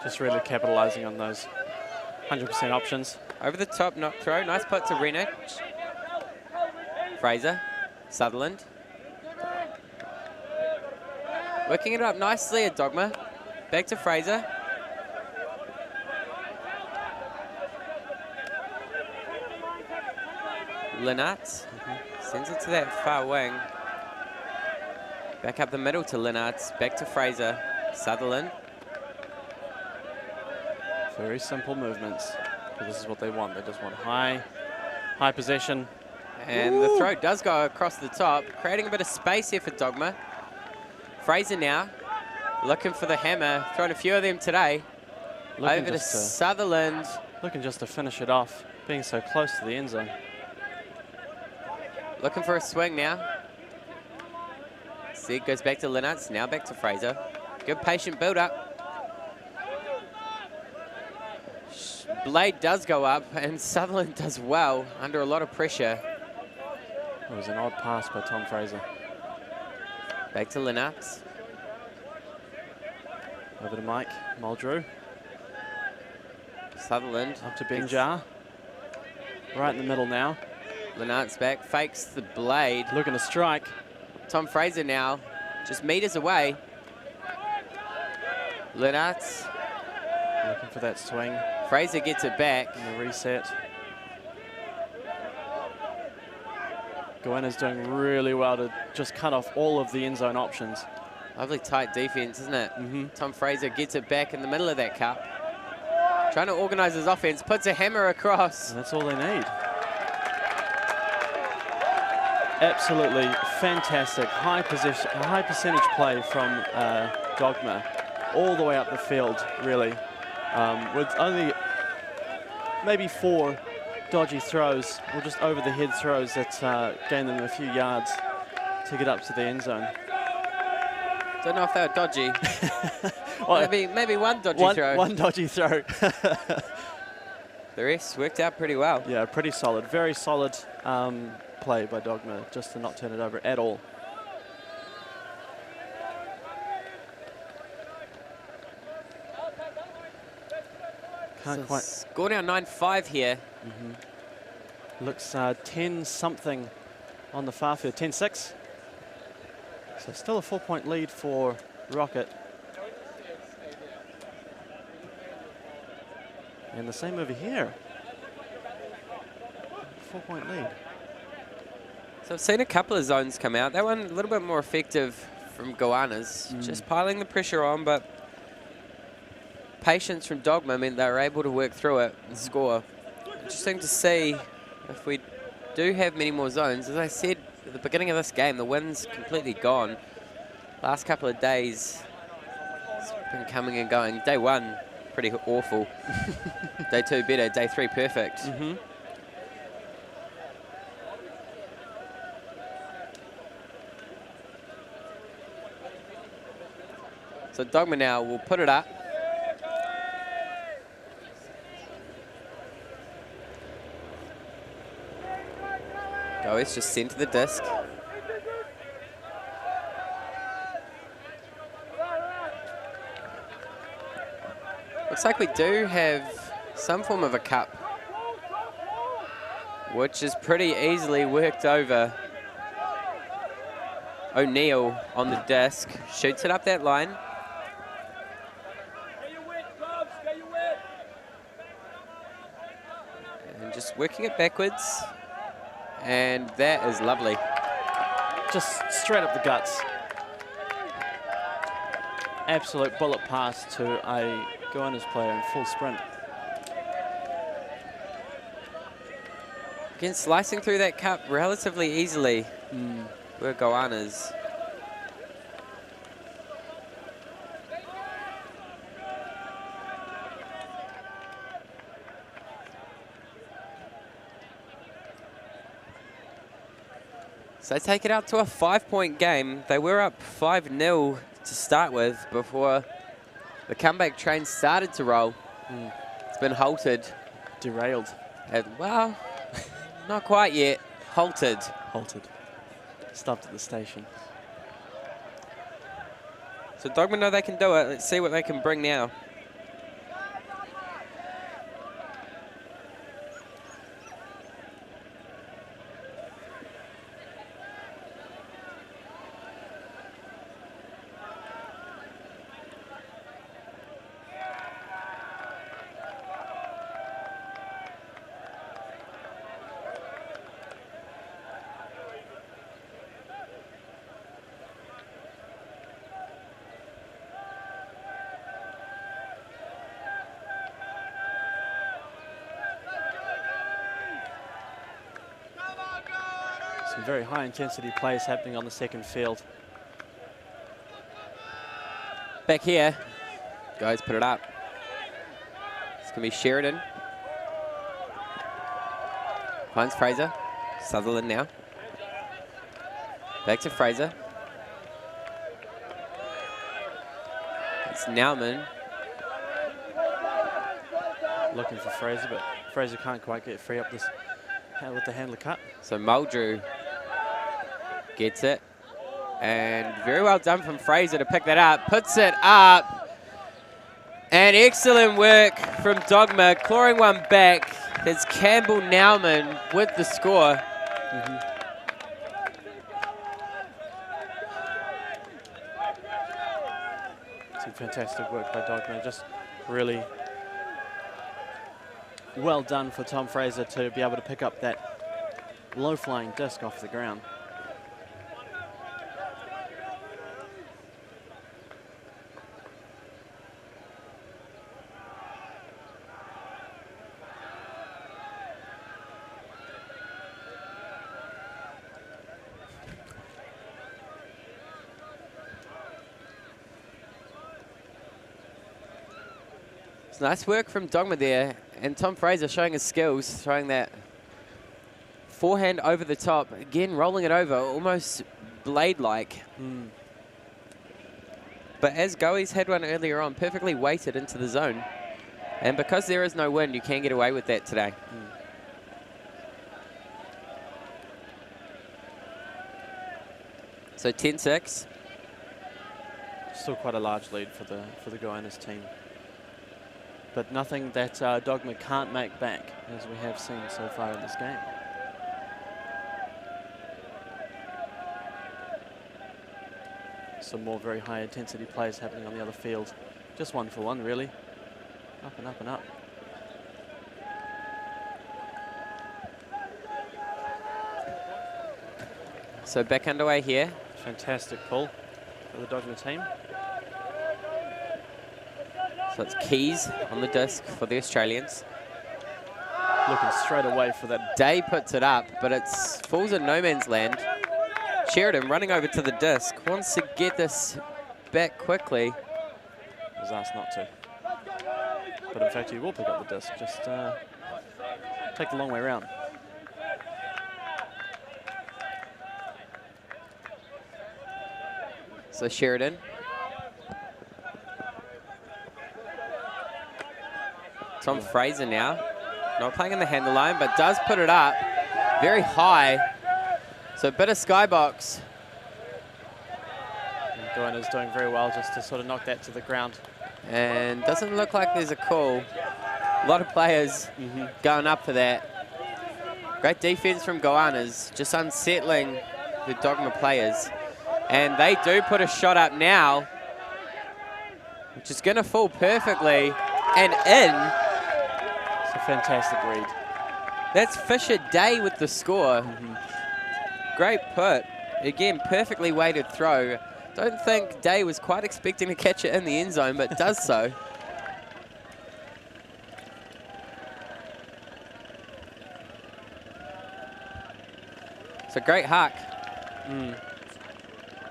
Just really capitalizing on those 100% options. Over the top, knock throw. Nice put to Renich. Fraser. Sutherland. Working it up nicely at Dogma. Back to Fraser. Linnartz. Sends it to that far wing. Back up the middle to Linnartz. Back to Fraser. Sutherland. Very simple movements. This is what they want. They just want high possession. And the throw does go across the top, creating a bit of space here for Dogma. Fraser now, looking for the hammer, throwing a few of them today. Over to Sutherland. Looking just to finish it off, being so close to the end zone. Looking for a swing now. See, it goes back to Linnartz, now back to Fraser. Good patient build-up. Blade does go up, and Sutherland does well under a lot of pressure. It was an odd pass by Tom Fraser. Back to Linnartz. Over to Mike Muldrew. Sutherland. Up to Benjar. Right in the middle now. Linnartz back, fakes the blade. Looking to strike. Tom Fraser now, just meters away. Linnartz. Looking for that swing. Fraser gets it back. And the reset. Goannas doing really well to just cut off all of the end zone options. Lovely tight defense, isn't it? Mm-hmm. Tom Fraser gets it back in the middle of that cup. Trying to organize his offense, puts a hammer across. And that's all they need. Absolutely fantastic high percentage play from Dogma all the way up the field, really, with only maybe 4 dodgy throws, or just over the head throws that gain them a few yards to get up to the end zone. Don't know if they were dodgy. Well, maybe one dodgy throw. One dodgy throw. The rest worked out pretty well. Yeah, pretty solid. Very solid play by Dogma, just to not turn it over at all. Can't quite. Score now 9-5 here. Looks 10-something on the far field, 10-6. So still a 4-point lead for Rocket. And the same over here. 4-point lead. So I've seen a couple of zones come out. That one a little bit more effective from Goannas, just piling the pressure on, but patience from Dogma meant they were able to work through it and score. Interesting to see if we do have many more zones. As I said at the beginning of this game, the wind's completely gone. Last couple of days, it's been coming and going. Day 1, pretty awful. Day 2, better. Day 3, perfect. So Dogma now will put it up. Goas just sent to the disc. Looks like we do have some form of a cup, which is pretty easily worked over. O'Neill on the disc, shoots it up that line. And just working it backwards. And that is lovely. Just straight up the guts. Absolute bullet pass to a Goannas player in full sprint. Again, slicing through that cup relatively easily were Goannas. So they take it out to a 5-point game. They were up 5-0 to start with before the comeback train started to roll. It's been halted. Derailed. Well, not quite yet. Halted. Halted. Stopped at the station. So Dogma know they can do it. Let's see what they can bring now. Some very high intensity plays happening on the second field. Back here. Guys, put it up. It's going to be Sheridan. Finds Fraser. Sutherland now. Back to Fraser. It's Nauman. Looking for Fraser, but Fraser can't quite get free up this with the handler cut. So Muldrew gets it. And very well done from Fraser to pick that up. Puts it up. And excellent work from Dogma. Clawing one back. It's Campbell Nauman with the score. Some fantastic work by Dogma. Just really well done for Tom Fraser to be able to pick up that low-flying disc off the ground. It's nice work from Dogma there. And Tom Fraser showing his skills, throwing that forehand over the top. Again, rolling it over, almost blade-like. But as Goas had one earlier on, perfectly weighted into the zone. And because there is no wind, you can get away with that today. So 10-6. Still quite a large lead for the Goannas team. But nothing that Dogma can't make back, as we have seen so far in this game. Some more very high intensity plays happening on the other field. Just one for one, really. Up and up and up. So back underway here. Fantastic pull for the Dogma team. So it's Keys on the disc for the Australians. Looking straight away for that. Day puts it up, but it falls in no man's land. Sheridan running over to the disc, wants to get this back quickly. Was asked not to. But in fact, he will pick up the disc. Just take the long way around. So Sheridan. Tom Fraser now. Not playing in the handle line, but does put it up very high. So a bit of skybox. Goannas doing very well just to sort of knock that to the ground. And doesn't look like there's a call. A lot of players going up for that. Great defense from Goannas, just unsettling the Dogma players. And they do put a shot up now, which is going to fall perfectly and in. It's a fantastic read. That's Fisher Day with the score. Great put. Again, perfectly weighted throw. Don't think Day was quite expecting to catch it in the end zone, but does so. It's a great huck.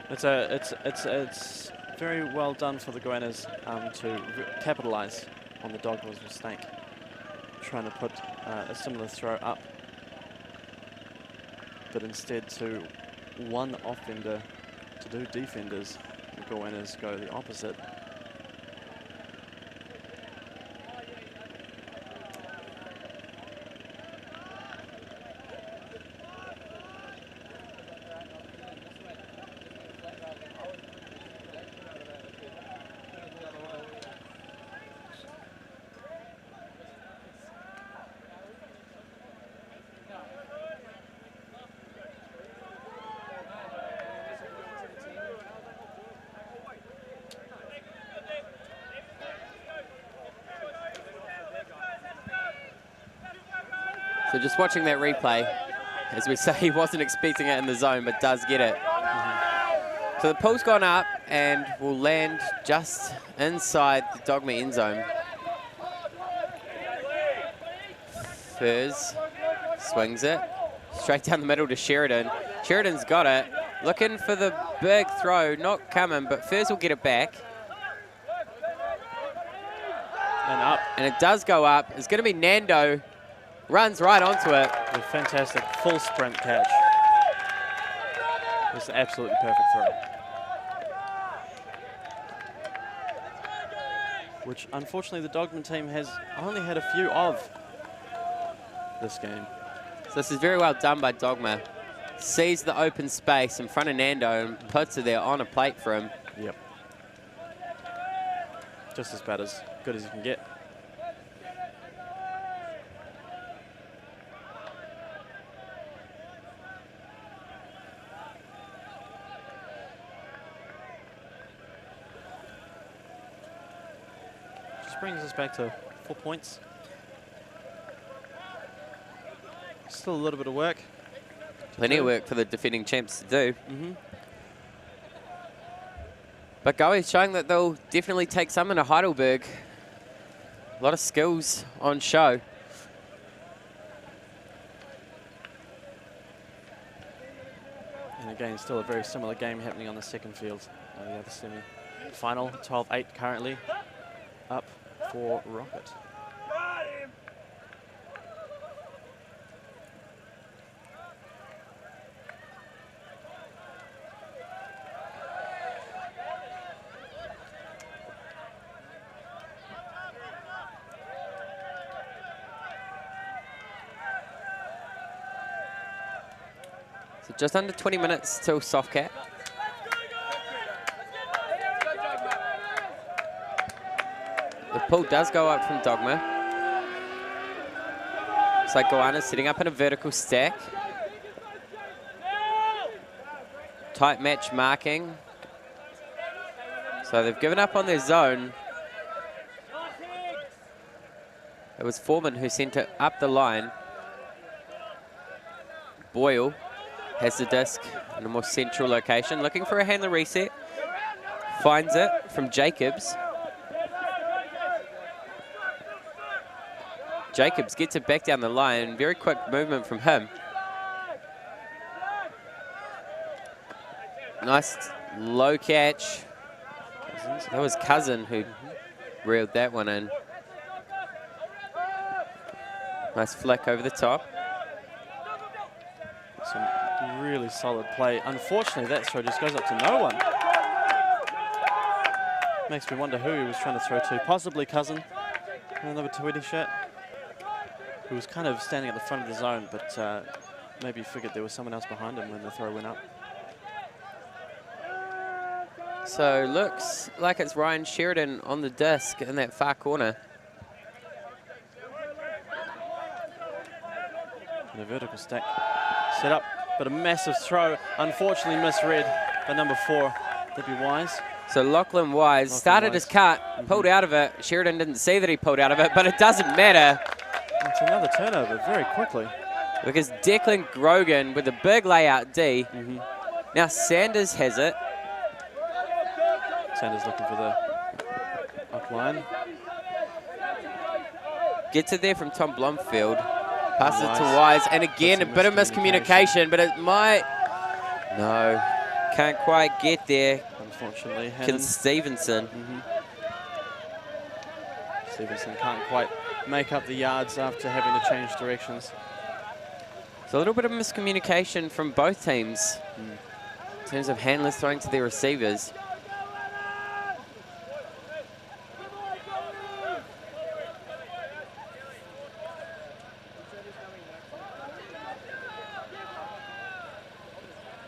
It's very well done for the Goannas to capitalise on the Dogma's mistake, trying to put a similar throw up, but instead to one offender to do defenders. The Goannas go the opposite. So just watching that replay, as we say, he wasn't expecting it in the zone, but does get it. So the pull's gone up and will land just inside the Dogma end zone. Furs swings it straight down the middle to Sheridan. Sheridan's got it. Looking for the big throw, not coming, but Furs will get it back. And up. And it does go up. It's going to be Nando. Runs right onto it. A fantastic full sprint catch. It's an absolutely perfect throw. Which, unfortunately, the Dogman team has only had a few of this game. So this is very well done by Dogma. Sees the open space in front of Nando and puts it there on a plate for him. Yep. Just as bad as good as you can get. Brings us back to 4 points. Still a little bit of work. Plenty of work for the defending champs to do. But Goas showing that they'll definitely take some into Heidelberg. A lot of skills on show. And again, still a very similar game happening on the second field. The other semi-final, 12-8 currently. Up for Rocket. So just under 20 minutes till soft cap. The pull does go up from Dogma. It's like Goannas sitting up in a vertical stack. Tight match marking. So they've given up on their zone. It was Foreman who sent it up the line. Boyle has the disc in a more central location, looking for a handler reset. Finds it from Jacobs. Jacobs gets it back down the line. Very quick movement from him. Nice low catch. That was Cousin who reeled that one in. Nice flick over the top. Some really solid play. Unfortunately, that throw just goes up to no one. Makes me wonder who he was trying to throw to. Possibly Cousin. Another Tweety shot. Who was kind of standing at the front of the zone, but maybe figured there was someone else behind him when the throw went up. So looks like it's Ryan Sheridan on the disc in that far corner. And a vertical stack set up, but a massive throw. Unfortunately misread by number 4. That'd be Wise. So Lachlan Wise started his cut, pulled out of it. Sheridan didn't see that he pulled out of it, but it doesn't matter. It's another turnover very quickly. Because Declan Grogan with a big layout D. Now Sanders has it. Sanders looking for the up line. Gets it there from Tom Blomfield. Passes it to Wise. And again, a bit of miscommunication, but it might... No, can't quite get there. Unfortunately, Can Stevenson. Stevenson can't quite make up the yards after having to change directions. So a little bit of miscommunication from both teams in terms of handlers throwing to their receivers.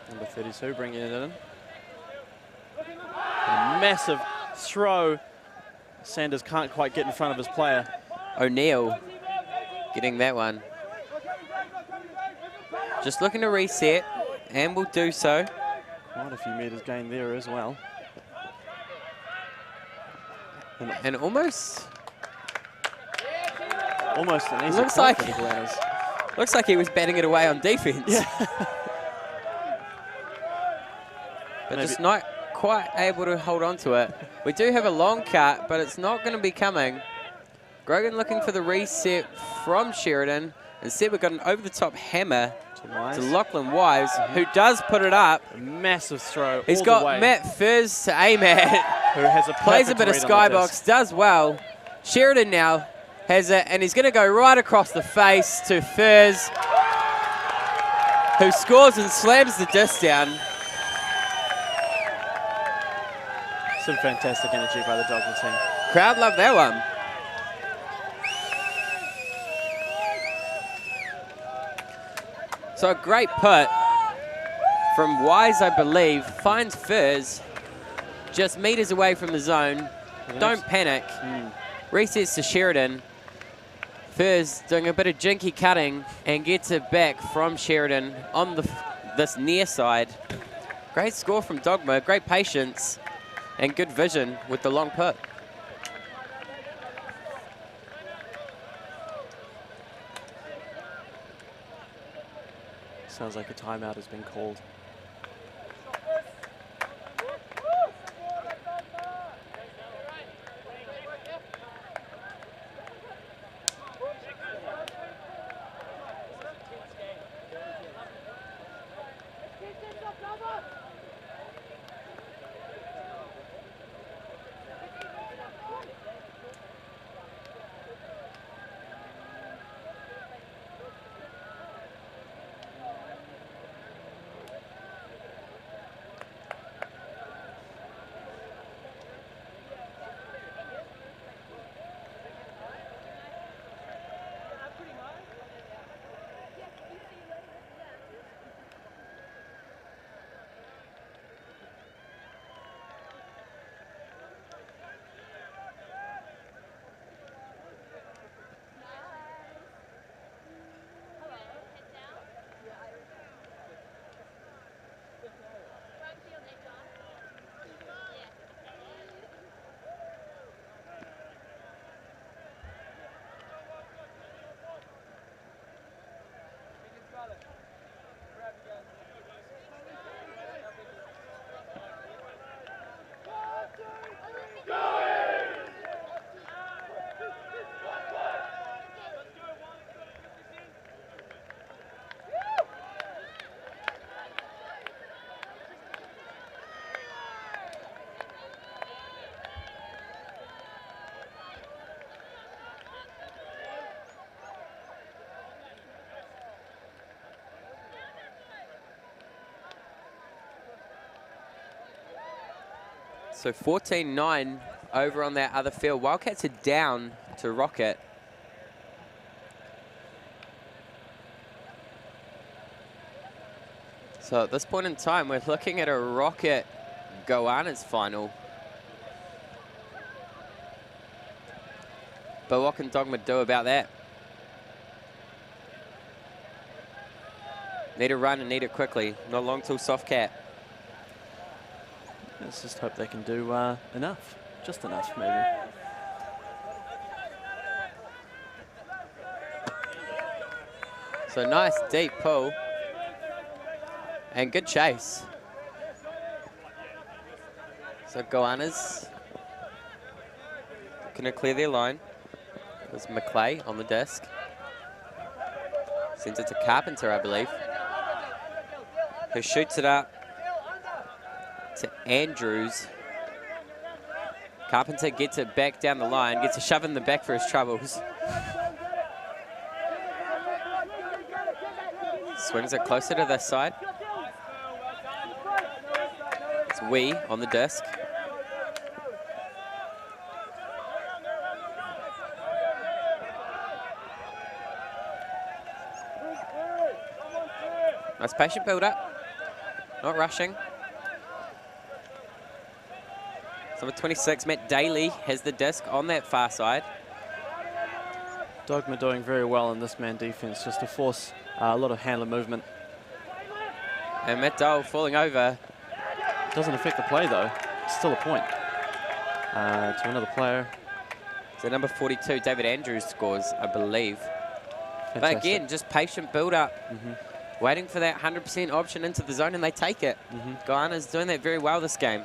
Number 32 bringing it in. A massive throw. Sanders can't quite get in front of his player. O'Neill getting that one. Just looking to reset, and will do so. Quite a few metres gained there as well. And almost an easy looks call like for the Goannas. looks like he was batting it away on defense. Yeah. But Maybe. just not quite able to hold on to it. We do have a long cut, but it's not going to be coming. Grogan looking for the reset from Sheridan. Instead, we've got an over-the-top hammer to Lachlan Wise, who does put it up. A massive throw. He's all got the way. Matt Furs to aim at. Who has a Plays a bit of perfect read on the skybox, disc. does well. Sheridan now has it, and he's going to go right across the face to Furs, who scores and slams the disc down. Some fantastic energy by the Dogma team. Crowd love that one. So a great put from Wise, I believe, finds Furs just meters away from the zone. Don't panic. Resets to Sheridan. Furs doing a bit of jinky cutting and gets it back from Sheridan on this near side. Great score from Dogma, great patience and good vision with the long put. Sounds like a timeout has been called. So 14-9 over on that other field. Wildcats are down to Rocket. So at this point in time, we're looking at a Rocket Goannas final. But what can Dogma do about that? Need a run and need it quickly. Not long till soft cap. Let's just hope they can do enough. Just enough, maybe. So nice deep pull. And good chase. So Goannas going to clear their line. There's McClay on the desk. Sends it to Carpenter, I believe. Who shoots it up to Andrews. Carpenter gets it back down the line, gets a shove in the back for his troubles. Swings it closer to this side. It's Wee on the desk. Nice patient build up. Not rushing. Number 26, Matt Daly, has the disc on that far side. Dogma doing very well in this man defense, just to force a lot of handler movement. And Matt Dole falling over. Doesn't affect the play though. It's still a point. To another player. So number 42, David Andrews scores, I believe. Fantastic. But again, just patient build up. Mm-hmm. Waiting for that 100% option into the zone, and they take it. Goannas doing that very well this game.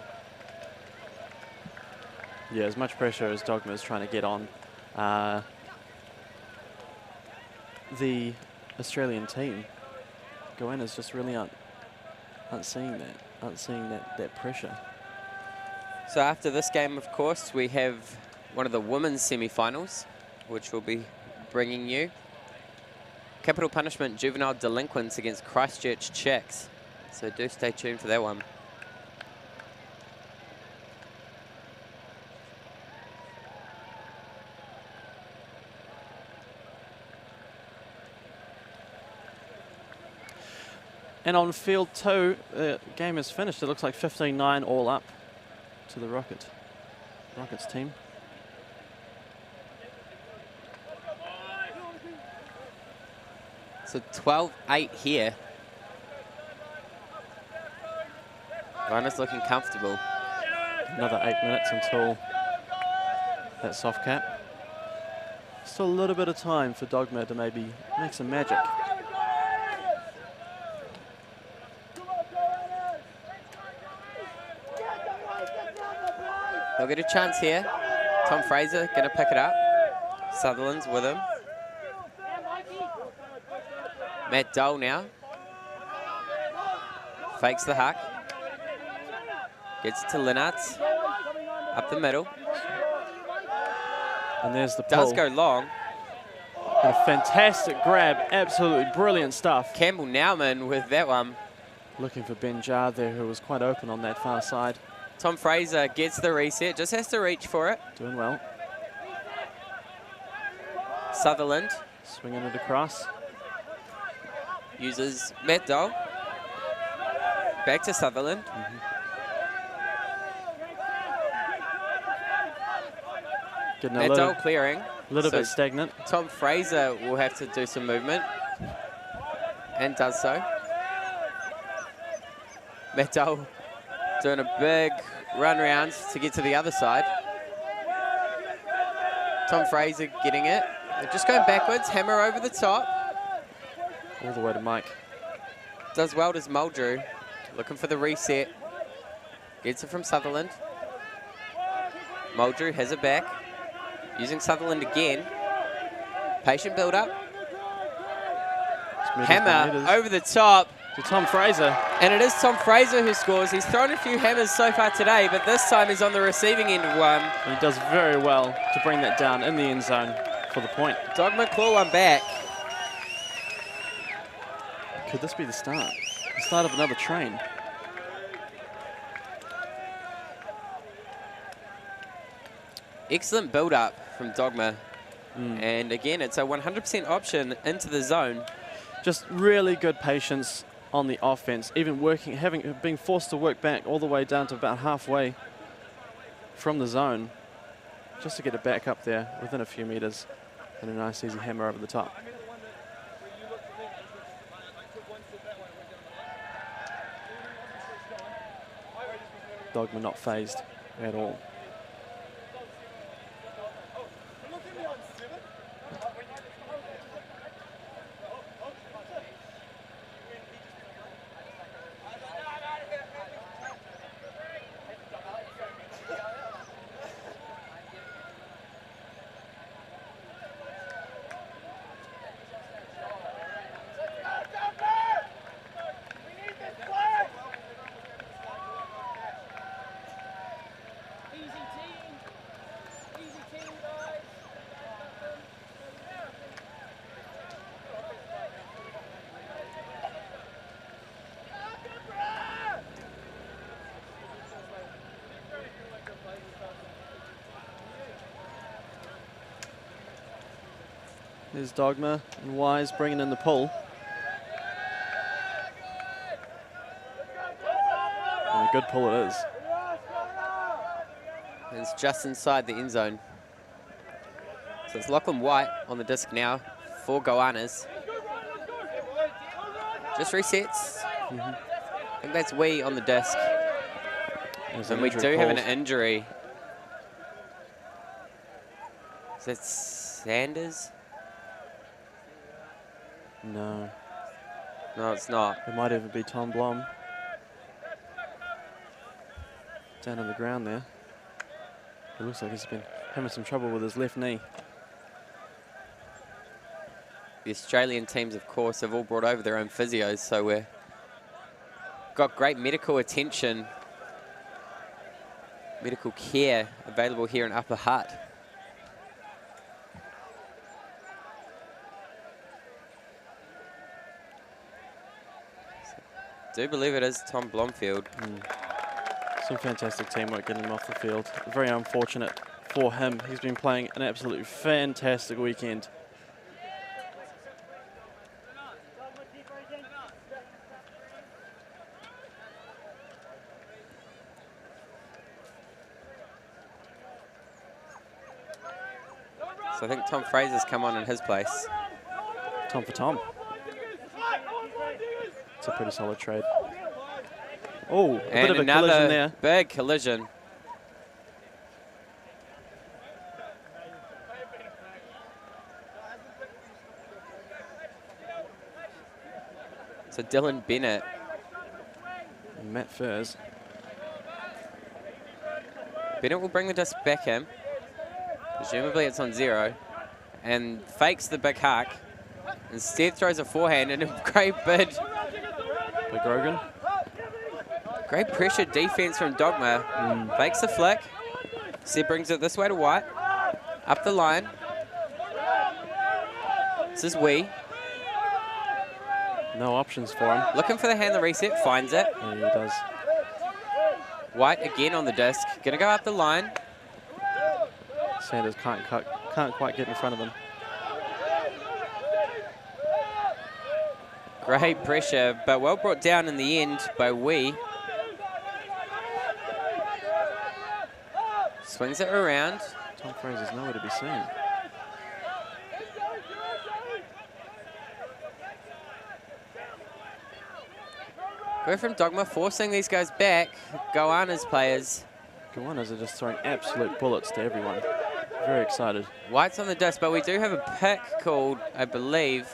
Yeah, as much pressure as Dogma is trying to get on the Australian team, Goannas just really aren't seeing that pressure. So after this game, of course, we have one of the women's semi-finals, which we'll be bringing you. Capital punishment, juvenile delinquents against Christchurch Czechs. So do stay tuned for that one. And on field 2, the game is finished. It looks like 15-9 all up to the Rockets team. So 12-8 here. Goannas looking comfortable. Another 8 minutes until that soft cap. Still a little bit of time for Dogma to maybe make some magic. They'll get a chance here. Tom Fraser going to pick it up. Sutherland's with him. Matt Dole now. Fakes the huck. Gets it to Lennartz. Up the middle. And there's the pull. Does go long. And a fantastic grab. Absolutely brilliant stuff. Campbell Nauman with that one. Looking for Ben Jar there, who was quite open on that far side. Tom Fraser gets the reset. Just has to reach for it. Doing well. Sutherland. Swinging it across. Uses Matt Dole. Back to Sutherland. Getting a Matt little, Dole clearing. little bit stagnant. Tom Fraser will have to do some movement. And does so. Matt Dole doing a big run round to get to the other side. Tom Fraser getting it. They're just going backwards. Hammer over the top. All the way to Mike. Does well, does Muldrew. Looking for the reset. Gets it from Sutherland. Muldrew has it back. Using Sutherland again. Patient build up. Hammer over the top. To Tom Fraser. And it is Tom Fraser who scores. He's thrown a few hammers so far today, but this time he's on the receiving end of one. And he does very well to bring that down in the end zone for the point. Dogma claw one back. Could this be the start? The start of another train. excellent build-up from Dogma. And again, it's a 100% option into the zone. Just really good patience on the offense, even being forced to work back all the way down to about halfway from the zone, just to get it back up there within a few meters, and a nice easy hammer over the top. Dogma not phased at all. There's Dogma and Wise bringing in the pull. And a good pull it is. And it's just inside the end zone. So it's Lachlan White on the disc now for Goannas. Just resets. I think that's Wee on the disc. And we do have an injury. Is that Sanders? No. No, it's not. It might even be Tom Blom. Down on the ground there. It looks like he's been having some trouble with his left knee. The Australian teams, of course, have all brought over their own physios, so we've got great medical attention, medical care available here in Upper Hutt. I do believe it is Tom Blomfield. Some fantastic teamwork getting him off the field. Very unfortunate for him. He's been playing an absolutely fantastic weekend. So I think Tom Fraser's come on in his place. Tom for Tom. It's a pretty solid trade. Oh, a bit of a collision there. Big collision. So Dylan Bennett. And Matt Furs. Bennett will bring the disc back in. Presumably it's on 0. And fakes the big hack. Instead throws a forehand and a great bid. Big Rogan. Great pressure defense from Dogma. Fakes the flick. Seb brings it this way to White. Up the line. This is Wee. No options for him. Looking for the handle reset. Finds it. Yeah, he does. White again on the disc. Going to go up the line. Sanders can't quite get in front of him. Great pressure, but well brought down in the end by Wee. Swings it around. Tom Fraser's nowhere to be seen. Go from Dogma, forcing these guys back. Goannas players. Goannas are just throwing absolute bullets to everyone. Very excited. White's on the disc, but we do have a pick called, I believe.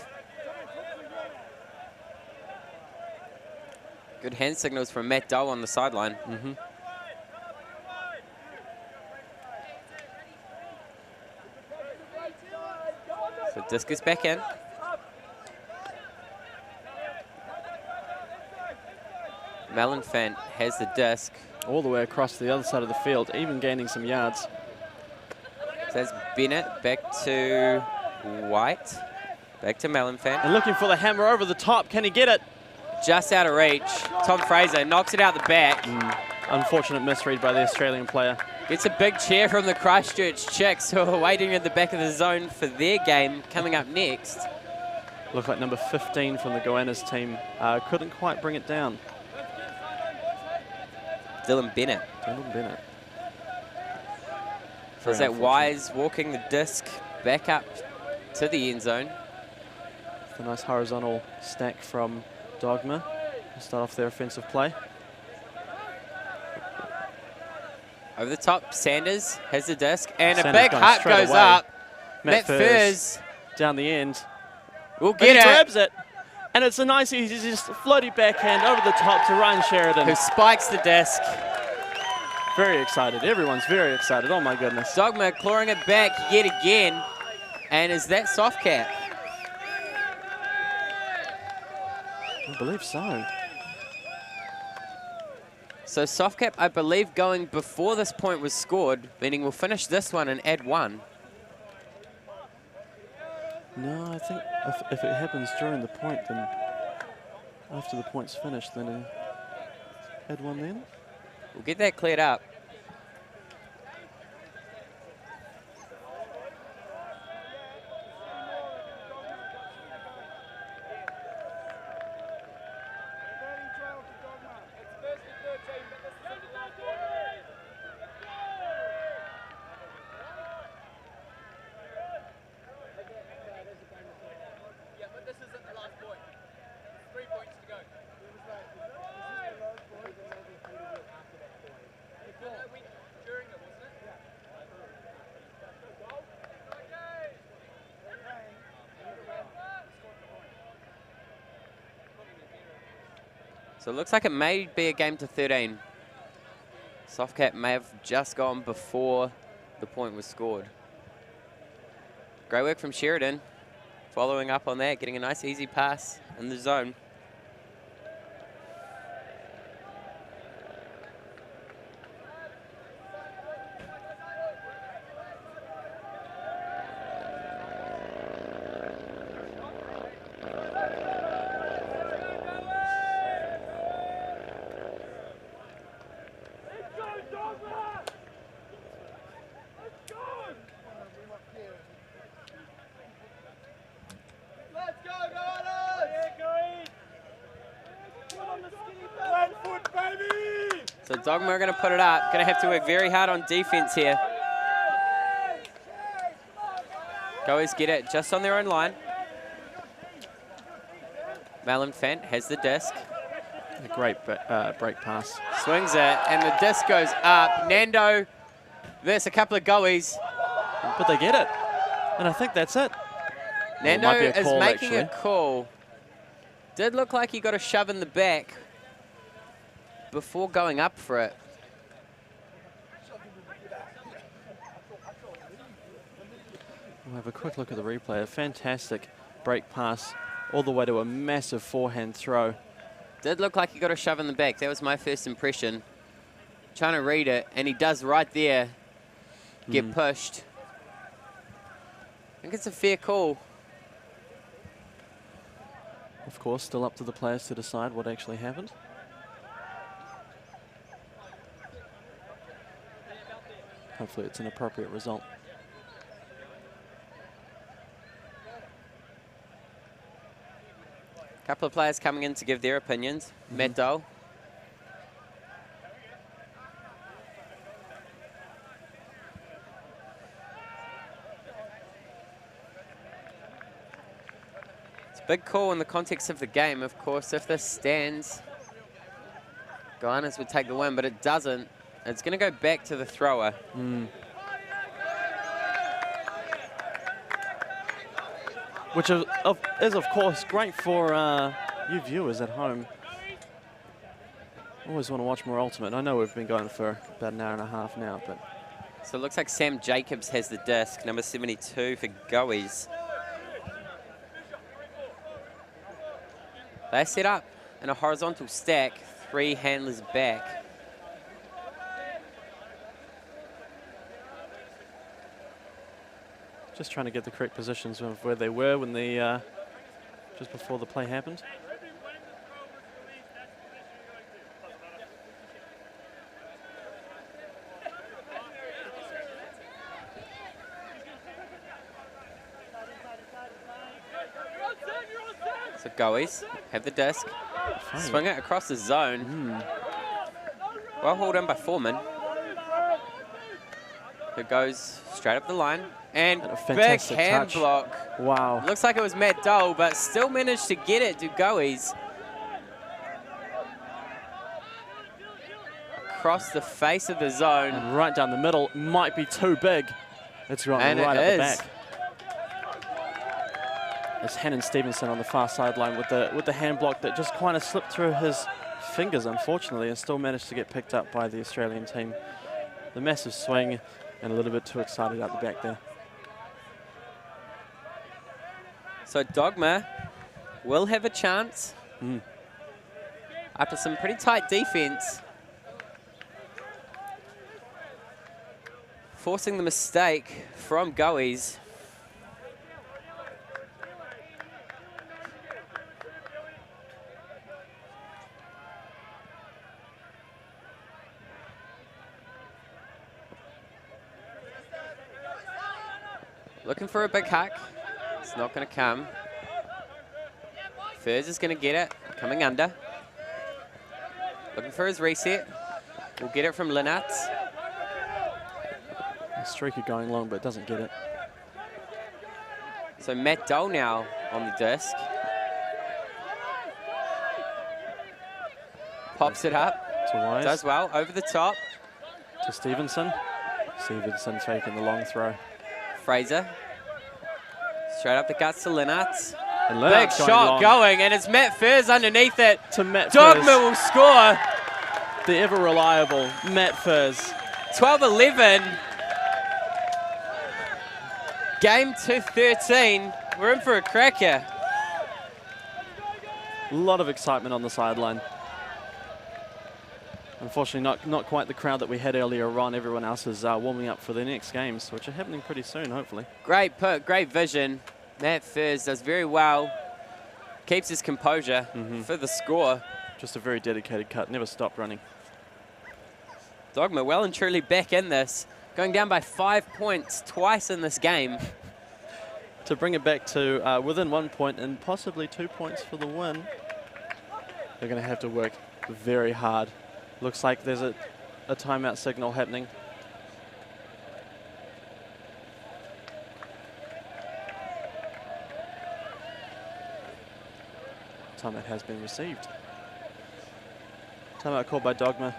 Good hand signals from Matt Doe on the sideline. So disc is back in. Malenfant has the disc. All the way across the other side of the field, even gaining some yards. So that's Bennett back to White. Back to Malenfant. And looking for the hammer over the top. Can he get it? Just out of reach. Tom Fraser knocks it out the back. Unfortunate misread by the Australian player. Gets a big cheer from the Christchurch Chicks who are waiting in the back of the zone for their game coming up next. Looked like number 15 from the Goannas team couldn't quite bring it down. Dylan Bennett. Dylan Bennett. Is that Wise walking the disc back up to the end zone? A nice horizontal stack from Dogma to start off their offensive play. Over the top, Sanders has the disc, and Sanders a big hut goes away. up. Matt Furs down the end. will And get he it. grabs it. And it's a nice, easy, just floaty backhand over the top to Ryan Sheridan. Who spikes the disc. Very excited. Everyone's very excited. Oh, my goodness. Dogma clawing it back yet again. And is that soft cap? I believe so. So soft cap, I believe, going before this point was scored, meaning we'll finish this one and add one. No, I think if it happens during the point, then after the point's finished, then add one then. We'll get that cleared up. So it looks like it may be a game to 13. Soft cap may have just gone before the point was scored. Great work from Sheridan. Following up on that, getting a nice easy pass in the zone. So Dogma are going to put it up. Going to have to work very hard on defense here. Goas get it just on their own line. Malin Fant has the disc. A great break pass. Swings it, and the disc goes up. Nando, there's a couple of goalies. But they get it. And I think that's it. Nando Well, it might be a is call, making a actually. call. Did look like he got a shove in the back before going up for it. We'll have a quick look at the replay. A fantastic break pass all the way to a massive forehand throw. Did look like he got a shove in the back. That was my first impression. Trying to read it, and he does right there get pushed. I think it's a fair call. Of course, still up to the players to decide what actually happened. Hopefully it's an appropriate result. Couple of players coming in to give their opinions. Matt Dole. It's a big call in the context of the game, of course. If this stands, Goannas would take the win, but it doesn't. It's going to go back to the thrower. Which is of course great for you viewers at home. Always want to watch more Ultimate. I know we've been going for about an hour and a half now, but So it looks like Sam Jacobs has the disc, number 72 for Goas. They're set up in a horizontal stack, 3 handlers back. just trying to get the correct positions of where they were when the just before the play happened. So Goas have the disc. Swing it across the zone. Well hauled in by Foreman. Who goes straight up the line. And a big fantastic hand touch. block. Wow. Looks like it was Matt Dole, but still managed to get it to Goas. Across the face of the zone. And right down the middle. Might be too big. It's right And up it the is. back. It's Hannon Stevenson on the far sideline with the hand block that just kind of slipped through his fingers, unfortunately, and still managed to get picked up by the Australian team. The massive swing and a little bit too excited out the back there. So Dogma will have a chance after some pretty tight defense. Forcing the mistake from Goas. Looking for a big hack. It's not going to come. Furs is going to get it. Coming under. Looking for his reset. We'll get it from Lennart. Streaker going long, but doesn't get it. So Matt Dole now on the disc. Pops it up. To Wise. Does well. Over the top. To Stevenson. Stevenson taking the long throw. Fraser. Straight up the guts to Lennart. And Big Lennart's shot going, and it's Matt Furs underneath it. to Matt Dogma Furs, will score. the ever reliable Matt Furs. 12-11. Game 2-13. We're in for a cracker. A lot of excitement on the sideline. Unfortunately, not quite the crowd that we had earlier on. Everyone else is warming up for their next games, which are happening pretty soon, hopefully. Great put, great vision. Matt Furs does very well. Keeps his composure for the score. Just a very dedicated cut, never stopped running. Dogma well and truly back in this. Going down by 5 points twice in this game. To bring it back to within 1 point and possibly 2 points for the win, they're going to have to work very hard. Looks like there's a timeout signal happening. Timeout has been received. Timeout called by Dogma.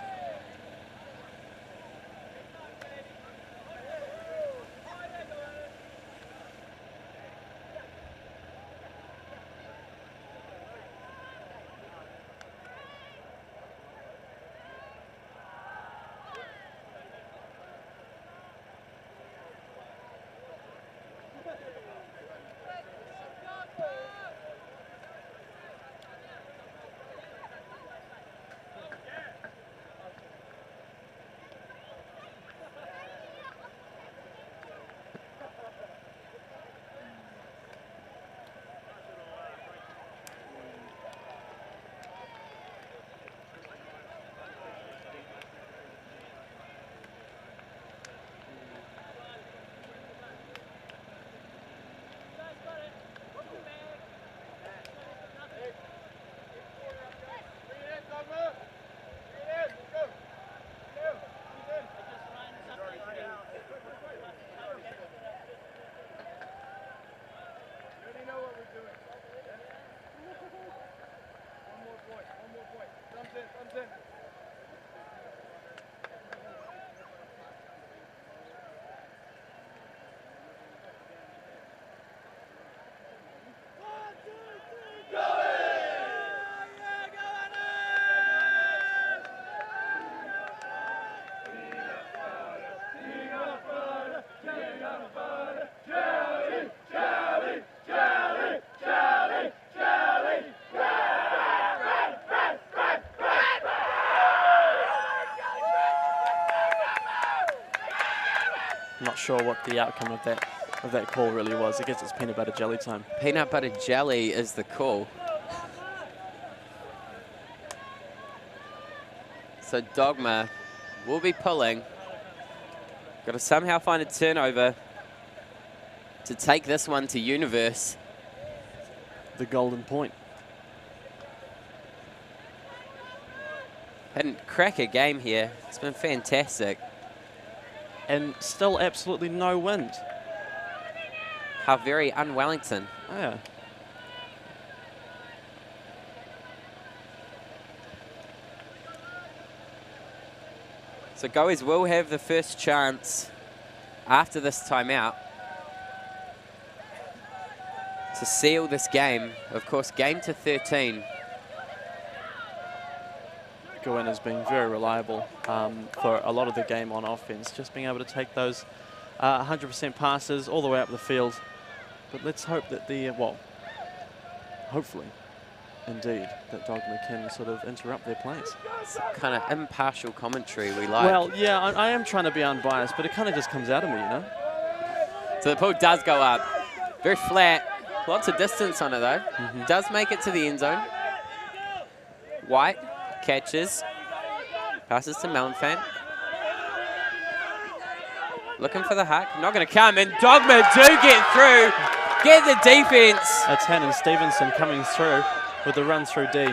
Not sure what the outcome of that call really was. I guess it's peanut butter jelly time. Peanut butter jelly is the call. So Dogma will be pulling. Got to somehow find a turnover to take this one to Universe. The golden point. Had a cracker game here. It's been fantastic. And still absolutely no wind. How very un-Wellington. Oh, yeah. So Goas will have the first chance after this timeout to seal this game. Of course, game to 13. Goannas being very reliable for a lot of the game on offense, just being able to take those 100% passes all the way up the field. But let's hope that hopefully, indeed, that Dogma can sort of interrupt their plays. Kind of impartial commentary we like. Well, yeah, I am trying to be unbiased, but it kind of just comes out of me, you know? So the pull does go up. Very flat. Lots of distance on it, though. Does make it to the end zone. White catches. Passes to Melanfant. Looking for the huck. Not going to come. And Dogma do get through. Get the defense. That's Hannon Stevenson coming through with the run through D.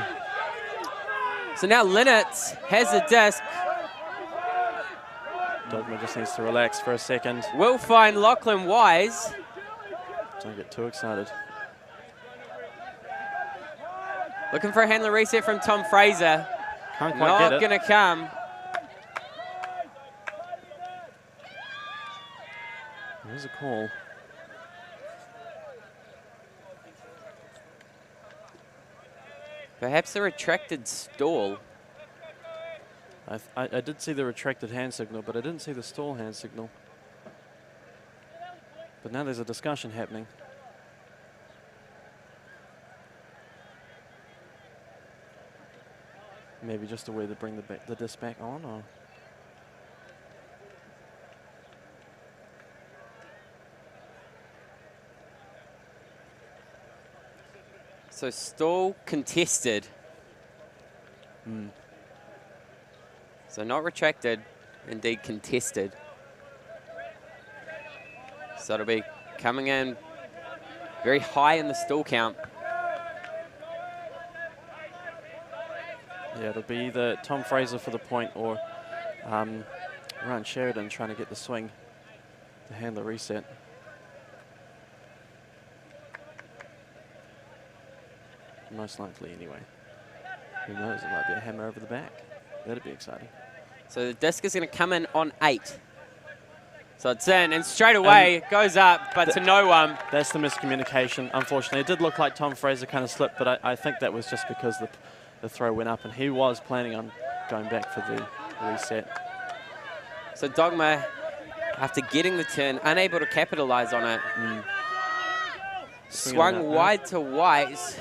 So now Linnett has the disc. Dogma just needs to relax for a second. Will find Lachlan Wise. Don't get too excited. Looking for a handler reset from Tom Fraser. Can't quite get it. Not going to come. There's a call. Perhaps a retracted stall. I did see the retracted hand signal, but I didn't see the stall hand signal. But now there's a discussion happening. Maybe just a way to bring the disc back on, or? So stall contested. So not retracted, indeed contested. So it'll be coming in very high in the stall count. Yeah, it'll be either Tom Fraser for the point or Ryan Sheridan trying to get the swing to handle the reset. Most likely, anyway. Who knows? It might be a hammer over the back. That'd be exciting. So the disc is going to come in on 8. So it's in, and straight away it goes up, but to no one. That's the miscommunication, unfortunately. It did look like Tom Fraser kind of slipped, but I think that was just because the throw went up, and he was planning on going back for the reset. So Dogma, after getting the turn, unable to capitalize on it. Swung wide to White.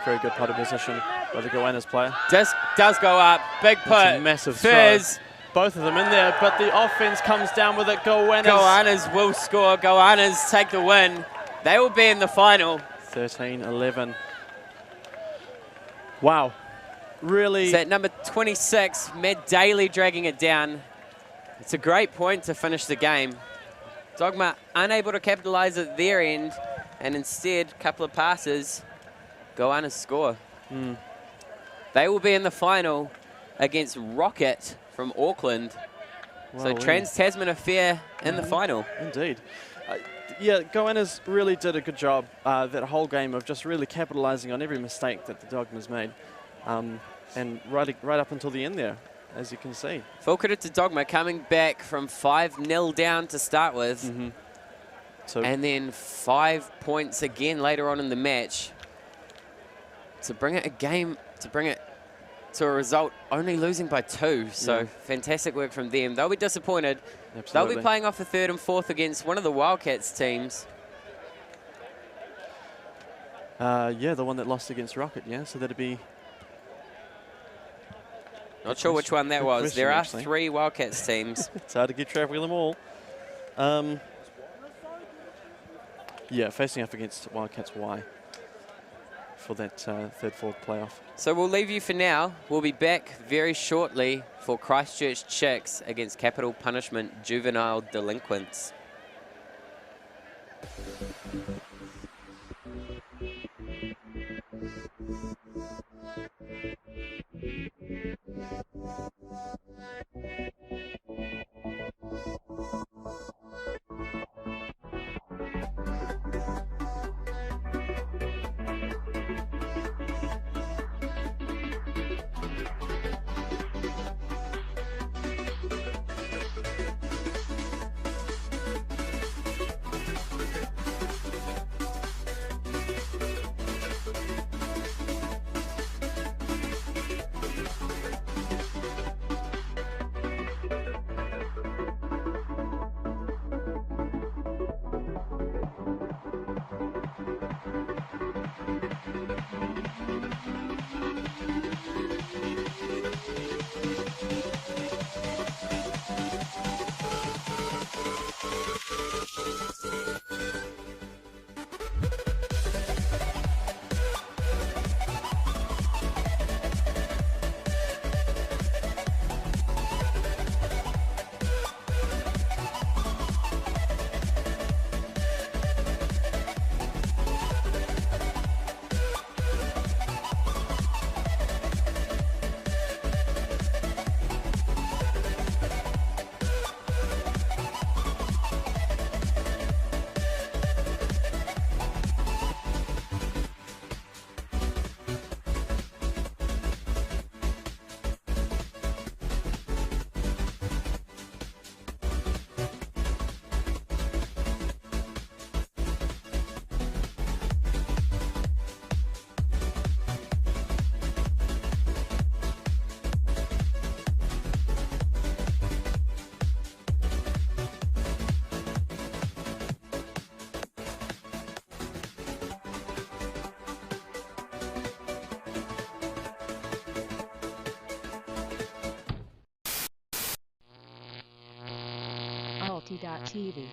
Very good putter position by the Goannas player. Disc does go up. Big put. That's a massive Fizz. throw. Both of them in there, but the offense comes down with it. Goannas will score. Goannas take the win. They will be in the final. 13-11. Wow. Really. It's at number 26, Matt Daly dragging it down. It's a great point to finish the game. Dogma unable to capitalize at their end, and instead, a couple of passes, Goannas score. They will be in the final against Rocket from Auckland. So Trans-Tasman affair in the final. Indeed. Yeah, Goannas really did a good job that whole game of just really capitalizing on every mistake that the Dogmas made. And right up until the end there, as you can see. Full credit to Dogma coming back from 5-0 down to start with. So and then 5 points again later on in the match. To bring it to a result only losing by 2. So fantastic work from them. They'll be disappointed. Absolutely. They'll be playing off the 3rd and 4th against one of the Wildcats teams. Yeah, the one that lost against Rocket, yeah. So that'd be... Not sure which one that was. There are actually 3 Wildcats teams. It's hard to keep track of them all. Yeah, facing up against Wildcats Y for that 3rd, 4th playoff. So we'll leave you for now. We'll be back very shortly for Christchurch Chicks against Capital Punishment Juvenile Delinquents. ULTI.TV.